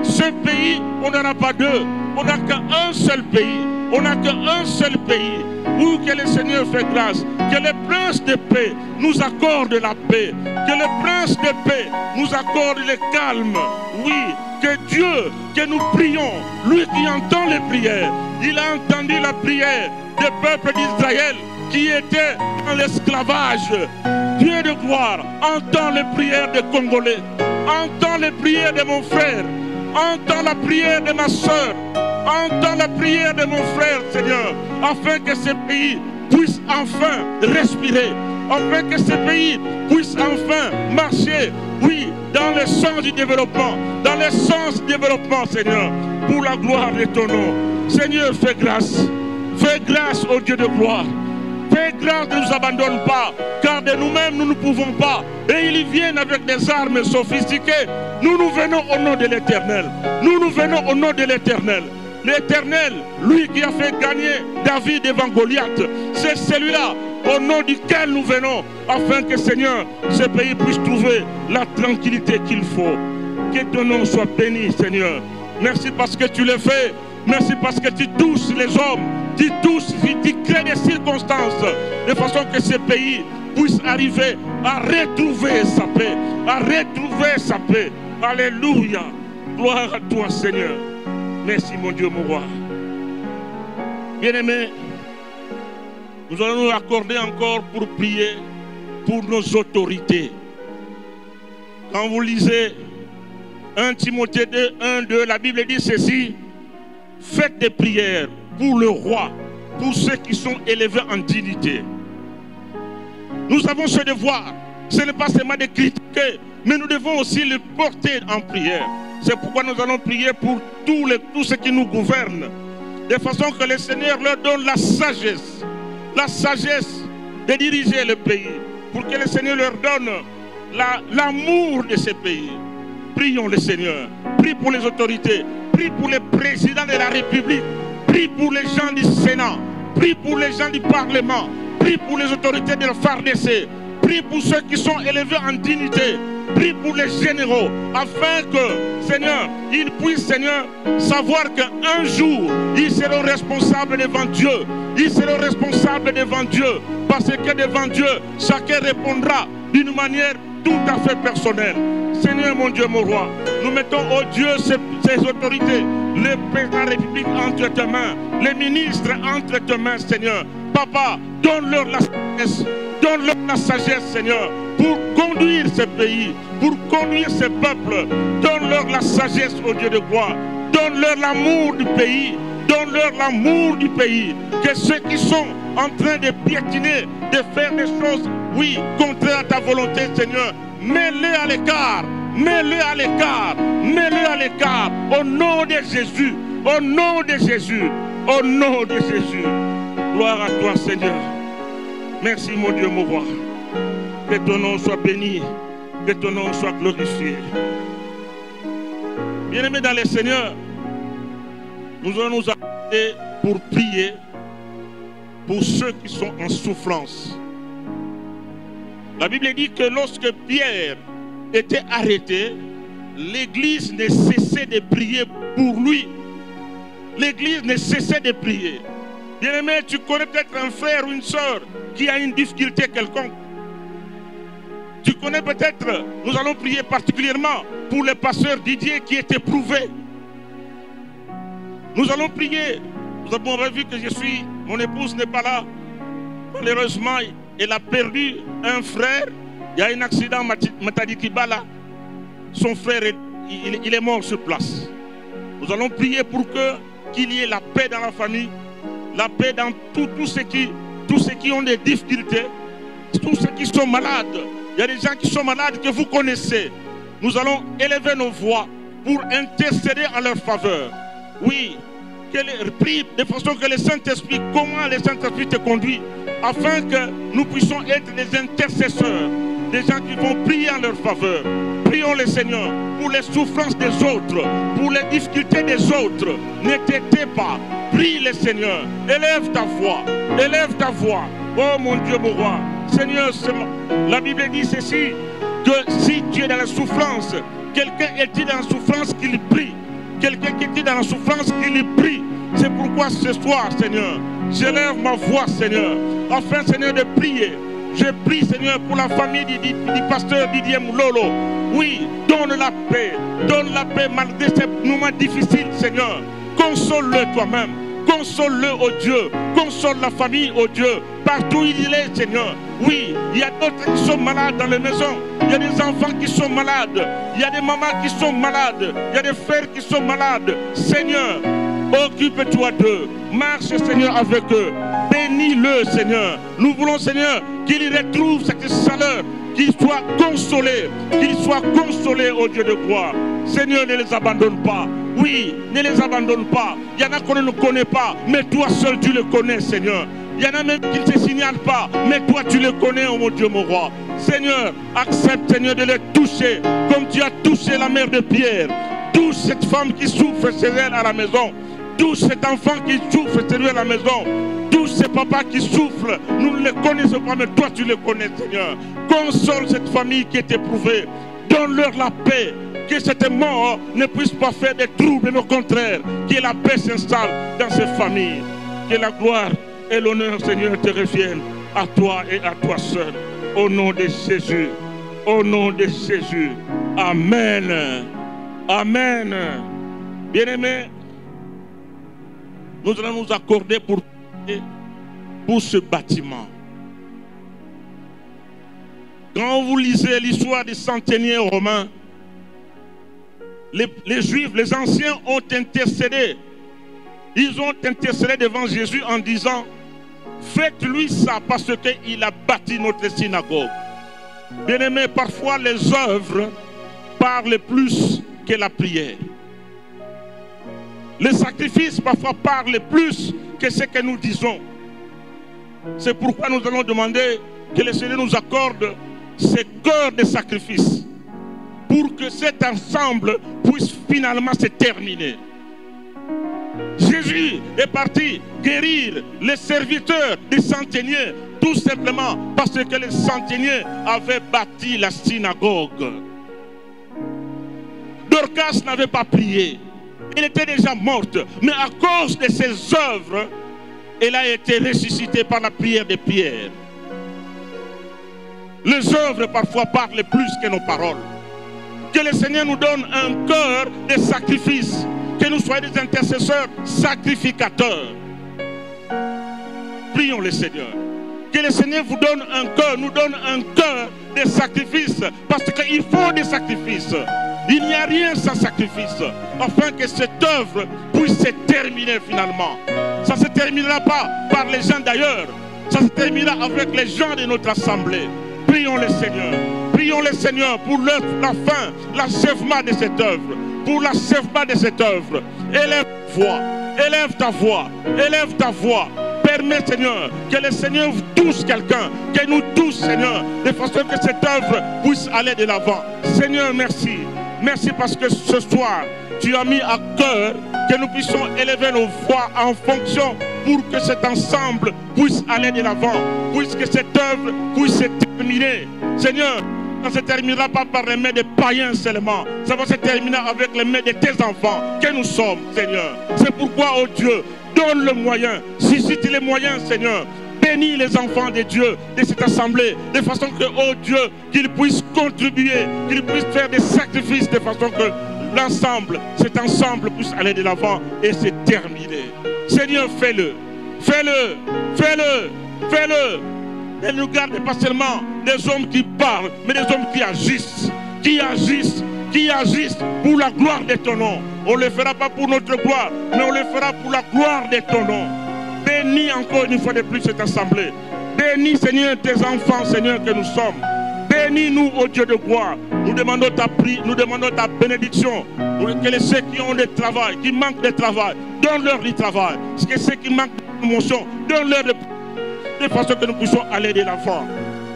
ce pays, on n'en a pas deux, on n'a qu'un seul pays, on n'a qu'un seul pays. Où que le Seigneur fait grâce, que le prince de paix nous accorde la paix, que le prince de paix nous accorde le calme. Oui, que Dieu, que nous prions, lui qui entend les prières, il a entendu la prière du peuple d'Israël qui était dans l'esclavage. Dieu de gloire, entends les prières des Congolais, entends les prières de mon frère, entends la prière de ma soeur, entends la prière de mon frère, Seigneur, afin que ce pays puisse enfin respirer, afin que ce pays puisse enfin marcher, oui, dans le sens du développement, dans le sens du développement, Seigneur, pour la gloire de ton nom. Seigneur, fais grâce au Dieu de gloire. Fais grâce, ne nous abandonne pas, car de nous-mêmes, nous ne pouvons pas. Et ils viennent avec des armes sophistiquées. Nous venons au nom de l'Éternel. Nous venons au nom de l'Éternel. L'Éternel, lui qui a fait gagner David devant Goliath, c'est celui-là au nom duquel nous venons, afin que, Seigneur, ce pays puisse trouver la tranquillité qu'il faut. Que ton nom soit béni, Seigneur. Merci parce que tu le fais. Merci parce que tu touches les hommes. Tu crées des circonstances de façon que ce pays puisse arriver à retrouver sa paix. À retrouver sa paix. Alléluia. Gloire à toi, Seigneur. Merci, mon Dieu, mon roi. Bien-aimés, nous allons nous accorder encore pour prier pour nos autorités. Quand vous lisez 1 Timothée 2, 1, 2, la Bible dit ceci: faites des prières pour le roi, pour ceux qui sont élevés en dignité. Nous avons ce devoir. Ce n'est pas seulement de critiquer, mais nous devons aussi le porter en prière. C'est pourquoi nous allons prier pour tous ceux qui nous gouvernent, de façon que le Seigneur leur donne la sagesse de diriger le pays, pour que le Seigneur leur donne l'amour de ce pays. Prions le Seigneur. Prie pour les autorités. Prie pour les présidents de la République. Prie pour les gens du Sénat. Prie pour les gens du Parlement. Prie pour les autorités de la FARDC. Prie pour ceux qui sont élevés en dignité. Prie pour les généraux, afin que, Seigneur, ils puissent, Seigneur, savoir qu'un jour, ils seront responsables devant Dieu. Ils seront responsables devant Dieu. Parce que devant Dieu, chacun répondra d'une manière tout à fait personnelle. Seigneur, mon Dieu, mon roi, nous mettons, oh Dieu, ces autorités, le président de la République entre tes mains, les ministres entre tes mains, Seigneur. Papa, donne-leur la sagesse. Donne-leur la sagesse, Seigneur, pour conduire ce pays, pour conduire ce peuple. Donne-leur la sagesse, au Dieu de gloire. Donne-leur l'amour du pays. Donne-leur l'amour du pays. Que ceux qui sont en train de piétiner, de faire des choses, oui, contraires à ta volonté, Seigneur, mets-les à l'écart. Mets-les à l'écart. Mets-les à l'écart. Au nom de Jésus. Au nom de Jésus. Au nom de Jésus. Gloire à toi, Seigneur. Merci, mon Dieu, mon roi. Que ton nom soit béni. Que ton nom soit glorifié. Bien-aimés dans le Seigneur, nous allons nous arrêter pour prier pour ceux qui sont en souffrance. La Bible dit que lorsque Pierre était arrêté, l'Église ne cessait de prier pour lui. L'Église ne cessait de prier. Bien-aimé, tu connais peut-être un frère ou une soeur qui a une difficulté quelconque. Tu connais peut-être, nous allons prier particulièrement pour le pasteur Didier qui est éprouvé. Nous allons prier. Nous avons vu que mon épouse n'est pas là. Malheureusement, elle a perdu un frère. Il y a un accident, Matadi Kibala. Son frère, il est mort sur place. Nous allons prier pour qu'il y ait la paix dans la famille. La paix dans tous ceux qui ont des difficultés, tous ceux qui sont malades. Il y a des gens qui sont malades que vous connaissez. Nous allons élever nos voix pour intercéder en leur faveur. Oui, prie de façon que le Saint-Esprit, comment le Saint-Esprit te conduit, afin que nous puissions être des intercesseurs, des gens qui vont prier en leur faveur. Prions le Seigneur pour les souffrances des autres, pour les difficultés des autres. Ne t'étais pas. Prie le Seigneur. Élève ta voix. Élève ta voix. Oh mon Dieu, mon roi. Seigneur, la Bible dit ceci, que si tu es dans la souffrance, quelqu'un est dans la souffrance, qu'il prie. Quelqu'un qui est dans la souffrance, qu'il prie. C'est pourquoi ce soir, Seigneur, j'élève ma voix, Seigneur, afin, Seigneur, de prier. Je prie, Seigneur, pour la famille du pasteur Didier Moulolo. Oui, donne la paix malgré ces moments difficiles, Seigneur. Console-le toi-même. Console-le, oh Dieu. Console la famille, oh Dieu. Partout où il est, Seigneur. Oui, il y a d'autres qui sont malades dans les maisons. Il y a des enfants qui sont malades. Il y a des mamans qui sont malades. Il y a des frères qui sont malades. Seigneur, occupe-toi d'eux. Marche, Seigneur, avec eux. Bénis-le, Seigneur. Nous voulons, Seigneur, qu'il retrouve cette chaleur. Qu'il soit consolé. Qu'il soit consolé, oh Dieu de gloire. Seigneur, ne les abandonne pas. Oui, ne les abandonne pas. Il y en a qu'on ne connaît pas, mais toi seul tu le connais, Seigneur. Il y en a même qui ne te signalent pas, mais toi tu le connais, oh mon Dieu, mon roi. Seigneur, accepte, Seigneur, de les toucher, comme tu as touché la mère de Pierre. Touche cette femme qui souffre chez elle à la maison. Tous ces enfants qui souffrent, Seigneur, à la maison. Tous ces papas qui souffrent, nous ne les connaissons pas, mais toi tu les connais, Seigneur. Console cette famille qui est éprouvée. Donne-leur la paix. Que cette mort ne puisse pas faire des troubles, mais au contraire, que la paix s'installe dans ces familles. Que la gloire et l'honneur, Seigneur, te reviennent à toi et à toi seul. Au nom de Jésus. Au nom de Jésus. Amen. Amen. Bien-aimés, nous allons nous accorder pour ce bâtiment. Quand vous lisez l'histoire des centeniers romains, les Juifs, les anciens ont intercédé. Ils ont intercédé devant Jésus en disant: faites-lui ça parce qu'il a bâti notre synagogue. Bien-aimés, parfois les œuvres parlent plus que la prière. Les sacrifices parfois parlent plus que ce que nous disons. C'est pourquoi nous allons demander que le Seigneur nous accorde ce cœur de sacrifice pour que cet ensemble puisse finalement se terminer. Jésus est parti guérir les serviteurs des centeniers tout simplement parce que les centeniers avaient bâti la synagogue. Dorcas n'avait pas prié. Elle était déjà morte. Mais à cause de ses œuvres, elle a été ressuscitée par la prière de Pierre. Les œuvres parfois parlent plus que nos paroles. Que le Seigneur nous donne un cœur de sacrifice. Que nous soyons des intercesseurs sacrificateurs. Prions le Seigneur. Que le Seigneur vous donne un cœur, nous donne un cœur de sacrifice. Parce qu'il faut des sacrifices. Il n'y a rien sans sacrifice. Afin que cette œuvre puisse se terminer finalement. Ça ne se terminera pas par les gens d'ailleurs. Ça se terminera avec les gens de notre assemblée. Prions le Seigneur. Prions le Seigneur pour la fin, l'achèvement de cette œuvre. Pour l'achèvement de cette œuvre. Élève ta voix. Élève ta voix. Élève ta voix. Permets, Seigneur, que le Seigneur touche quelqu'un. Que nous touche, Seigneur. De façon que cette œuvre puisse aller de l'avant. Seigneur, merci. Merci parce que ce soir, tu as mis à cœur que nous puissions élever nos voix en fonction pour que cet ensemble puisse aller de l'avant, puisque cette œuvre puisse se terminer. Seigneur, ça ne se terminera pas par les mains des païens seulement. Ça va se terminer avec les mains de tes enfants que nous sommes, Seigneur. C'est pourquoi, oh Dieu, donne le moyen, suscite les moyens, Seigneur. Bénis les enfants de Dieu, de cette assemblée, de façon que, oh Dieu, qu'ils puissent contribuer, qu'ils puissent faire des sacrifices, de façon que l'ensemble, cet ensemble puisse aller de l'avant et se terminer. Seigneur, fais-le, fais-le, fais-le, fais-le. Ne nous garde pas seulement des hommes qui parlent, mais des hommes qui agissent, qui agissent, qui agissent pour la gloire de ton nom. On ne le fera pas pour notre gloire, mais on le fera pour la gloire de ton nom. Bénis encore une fois de plus cette assemblée. Bénis, Seigneur, tes enfants, Seigneur, que nous sommes. Bénis-nous, ô Dieu de gloire. Nous demandons ta prière, nous demandons ta bénédiction. Que ceux qui ont du travail, qui manquent de travail, donne-leur du travail. Que ceux qui manquent d'émotion, donne-leur de façon que nous puissions aller de l'avant.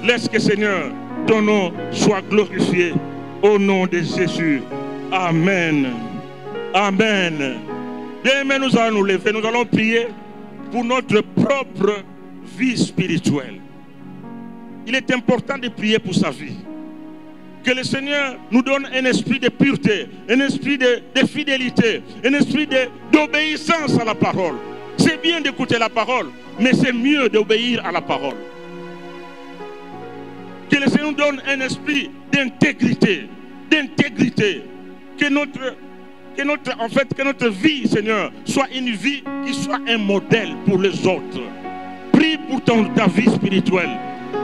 Laisse que, Seigneur, ton nom soit glorifié. Au nom de Jésus. Amen. Amen. Demain, nous allons nous lever, nous allons prier pour notre propre vie spirituelle. Il est important de prier pour sa vie. Que le Seigneur nous donne un esprit de pureté, un esprit de fidélité, un esprit d'obéissance à la parole. C'est bien d'écouter la parole, mais c'est mieux d'obéir à la parole. Que le Seigneur nous donne un esprit d'intégrité, que notre vie, Seigneur, soit une vie qui soit un modèle pour les autres. Prie pour ta vie spirituelle.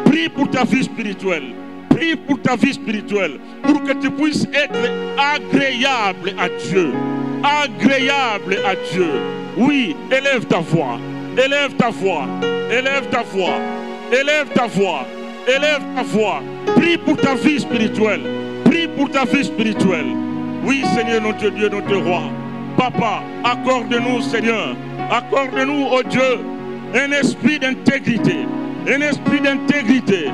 Prie pour ta vie spirituelle. Prie pour ta vie spirituelle. Pour que tu puisses être agréable à Dieu. Agréable à Dieu. Oui, élève ta voix. Élève ta voix. Élève ta voix. Élève ta voix. Élève ta voix. Prie pour ta vie spirituelle. Prie pour ta vie spirituelle. Oui, Seigneur, notre Dieu, notre roi. Papa, accorde-nous, Seigneur. Accorde-nous, oh Dieu, un esprit d'intégrité. Un esprit d'intégrité.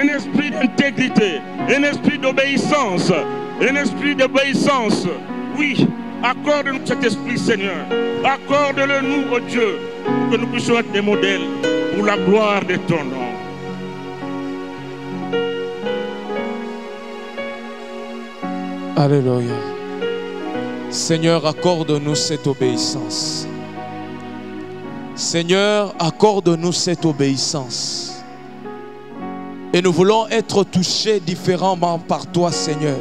Un esprit d'intégrité. Un esprit d'obéissance. Un esprit d'obéissance. Oui, Accorde-nous cet esprit, Seigneur. Accorde-le nous, oh Dieu, que nous puissions être des modèles pour la gloire de ton nom. Alléluia. Seigneur, accorde-nous cette obéissance. Seigneur, accorde-nous cette obéissance. Et nous voulons être touchés différemment par toi, Seigneur.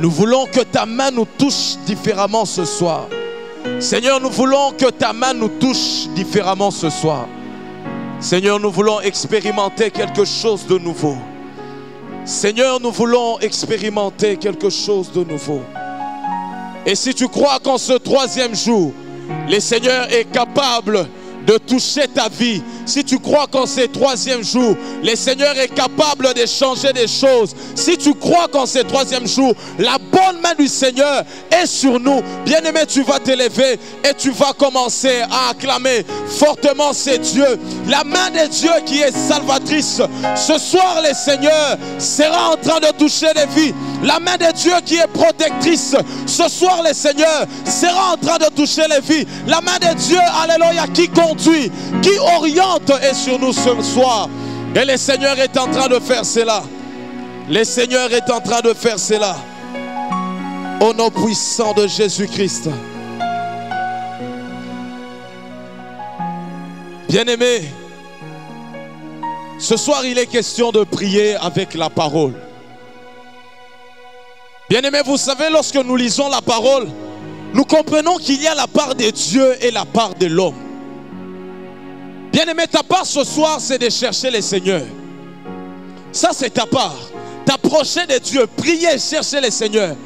Nous voulons que ta main nous touche différemment ce soir. Seigneur, nous voulons que ta main nous touche différemment ce soir. Seigneur, nous voulons expérimenter quelque chose de nouveau. Seigneur, nous voulons expérimenter quelque chose de nouveau. Et si tu crois qu'en ce troisième jour, le Seigneur est capable de toucher ta vie, si tu crois qu'en ces troisième jours, le Seigneur est capable de changer des choses, si tu crois qu'en ces troisième jours, la bonne main du Seigneur est sur nous, bien-aimé, tu vas t'élever et tu vas commencer à acclamer fortement ces dieux. La main de Dieu qui est salvatrice, ce soir le Seigneur sera en train de toucher les vies. La main de Dieu qui est protectrice, ce soir le Seigneur sera en train de toucher les vies. La main de Dieu, alléluia, qui conduit, qui oriente est sur nous ce soir. Et le Seigneur est en train de faire cela. Le Seigneur est en train de faire cela. Au nom puissant de Jésus-Christ. Bien-aimés, ce soir il est question de prier avec la parole. Bien-aimés, vous savez, lorsque nous lisons la parole, nous comprenons qu'il y a la part de Dieu et la part de l'homme. Bien-aimé, ta part ce soir, c'est de chercher le Seigneur. Ça, c'est ta part. T'approcher de Dieu, prier, chercher le Seigneur.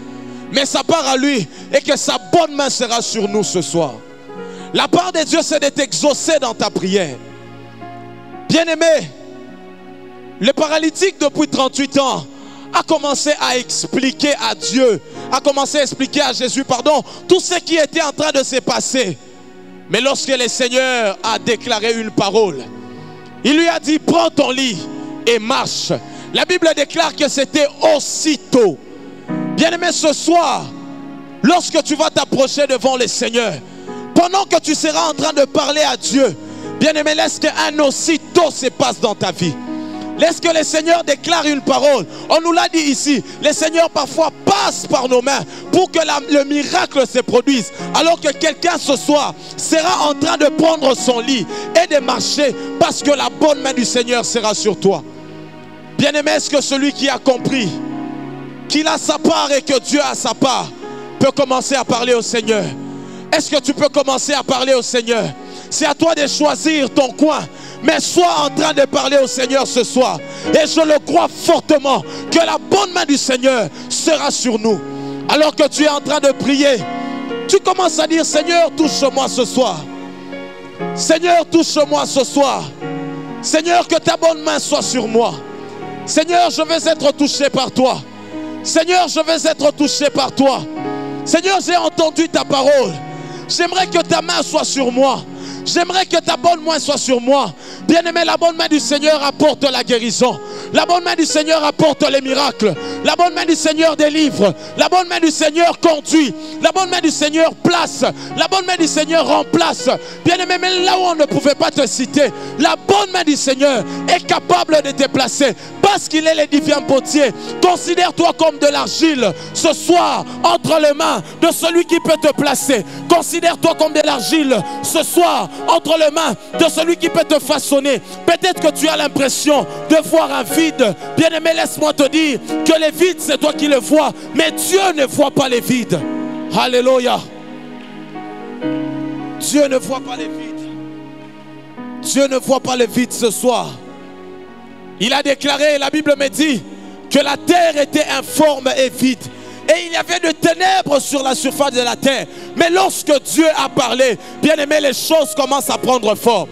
Mais sa part à lui est que sa bonne main sera sur nous ce soir. La part de Dieu, c'est de t'exaucer dans ta prière. Bien-aimé, le paralytique depuis 38 ans a commencé à expliquer à Dieu, a commencé à expliquer à Jésus, pardon, tout ce qui était en train de se passer. Mais lorsque le Seigneur a déclaré une parole, il lui a dit, prends ton lit et marche. La Bible déclare que c'était aussitôt. Bien-aimé, ce soir, lorsque tu vas t'approcher devant le Seigneur, pendant que tu seras en train de parler à Dieu, bien-aimé, laisse qu'un aussitôt se passe dans ta vie. Laisse que le Seigneur déclare une parole. On nous l'a dit ici, le Seigneur parfois passe par nos mains pour que le miracle se produise. Alors que quelqu'un ce soir sera en train de prendre son lit et de marcher parce que la bonne main du Seigneur sera sur toi. Bien-aimé, est-ce que celui qui a compris qu'il a sa part et que Dieu a sa part peut commencer à parler au Seigneur? Est-ce que tu peux commencer à parler au Seigneur? C'est à toi de choisir ton coin. Mais sois en train de parler au Seigneur ce soir. Et je le crois fortement que la bonne main du Seigneur sera sur nous. Alors que tu es en train de prier, tu commences à dire, Seigneur, touche-moi ce soir. Seigneur, touche-moi ce soir. Seigneur, que ta bonne main soit sur moi. Seigneur, je veux être touché par toi. Seigneur, je veux être touché par toi. Seigneur, j'ai entendu ta parole. J'aimerais que ta main soit sur moi. J'aimerais que ta bonne main soit sur moi. Bien-aimé, la bonne main du Seigneur apporte la guérison. La bonne main du Seigneur apporte les miracles. La bonne main du Seigneur délivre. La bonne main du Seigneur conduit. La bonne main du Seigneur place. La bonne main du Seigneur remplace. Bien-aimé, même là où on ne pouvait pas te citer, la bonne main du Seigneur est capable de te placer. Parce qu'il est le divin potier. Considère-toi comme de l'argile ce soir entre les mains de celui qui peut te placer. Considère-toi comme de l'argile ce soir entre les mains de celui qui peut te façonner. Peut-être que tu as l'impression de voir un vide. Bien-aimé, laisse-moi te dire que les vides, c'est toi qui les vois. Mais Dieu ne voit pas les vides. Alléluia. Dieu ne voit pas les vides. Dieu ne voit pas les vides ce soir. Il a déclaré, la Bible me dit, que la terre était informe et vide. Et il y avait de ténèbres sur la surface de la terre. Mais lorsque Dieu a parlé, bien aimé, les choses commencent à prendre forme.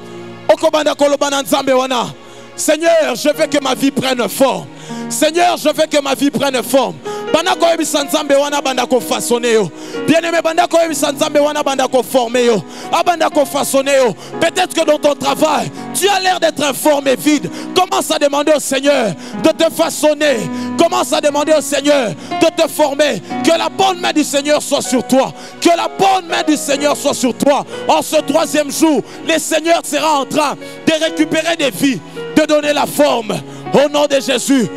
Seigneur, je veux que ma vie prenne forme. Seigneur, je veux que ma vie prenne forme. Bien-aimé, peut-être que dans ton travail, tu as l'air d'être informe et vide. Commence à demander au Seigneur de te façonner. Commence à demander au Seigneur de te former. Que la bonne main du Seigneur soit sur toi. Que la bonne main du Seigneur soit sur toi. En ce 3e jour, le Seigneur sera en train de récupérer des vies, de donner la forme. Au nom de Jésus.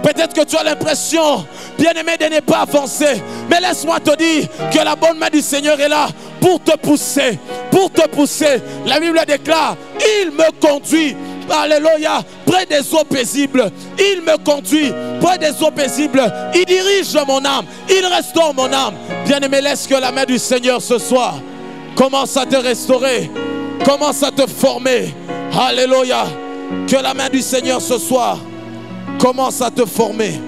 Peut-être que tu as l'impression, bien-aimé, de ne pas avancer. Mais laisse-moi te dire que la bonne main du Seigneur est là pour te pousser. Pour te pousser. La Bible déclare, il me conduit, alléluia, près des eaux paisibles. Il me conduit près des eaux paisibles. Il dirige mon âme. Il restaure mon âme. Bien-aimé, laisse que la main du Seigneur ce soir commence à te restaurer. Commence à te former. Alléluia. Que la main du Seigneur ce soir commence à te former.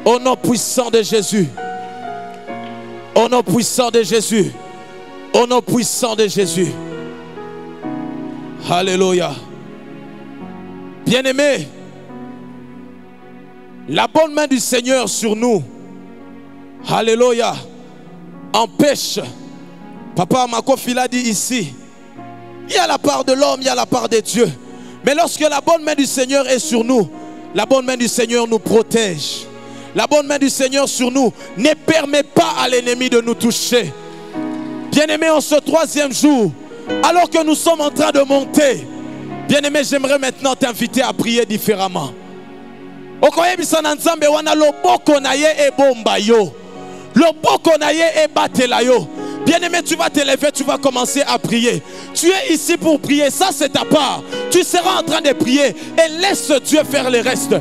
Au nom puissant de Jésus. Au nom puissant de Jésus. Au nom puissant de Jésus. Alléluia. Bien-aimés, la bonne main du Seigneur sur nous, alléluia, empêche. Papa Makofi l'a dit ici, il y a la part de l'homme, il y a la part de Dieu. Mais lorsque la bonne main du Seigneur est sur nous, la bonne main du Seigneur nous protège. La bonne main du Seigneur sur nous ne permet pas à l'ennemi de nous toucher. Bien-aimés, en ce 3e jour, alors que nous sommes en train de monter, bien-aimé, j'aimerais maintenant t'inviter à prier différemment. Bien-aimé, tu vas t'élever, tu vas commencer à prier. Tu es ici pour prier, ça c'est ta part. Tu seras en train de prier et laisse Dieu faire le reste.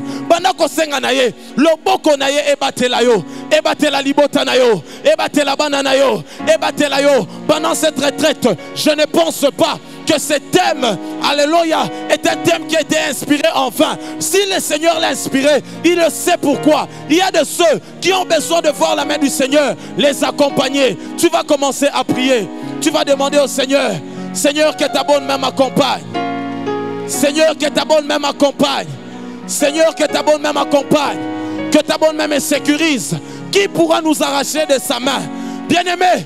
Pendant cette retraite, je ne pense pas que ce thème, alléluia, est un thème qui a été inspiré enfin. Si le Seigneur l'a inspiré, il le sait pourquoi. Il y a de ceux qui ont besoin de voir la main du Seigneur les accompagner. Tu vas commencer à prier. Tu vas demander au Seigneur, Seigneur, que ta bonne main m'accompagne. Seigneur, que ta bonne main m'accompagne. Seigneur, que ta bonne main m'accompagne. Que ta bonne main me sécurise. Qui pourra nous arracher de sa main? Bien-aimé,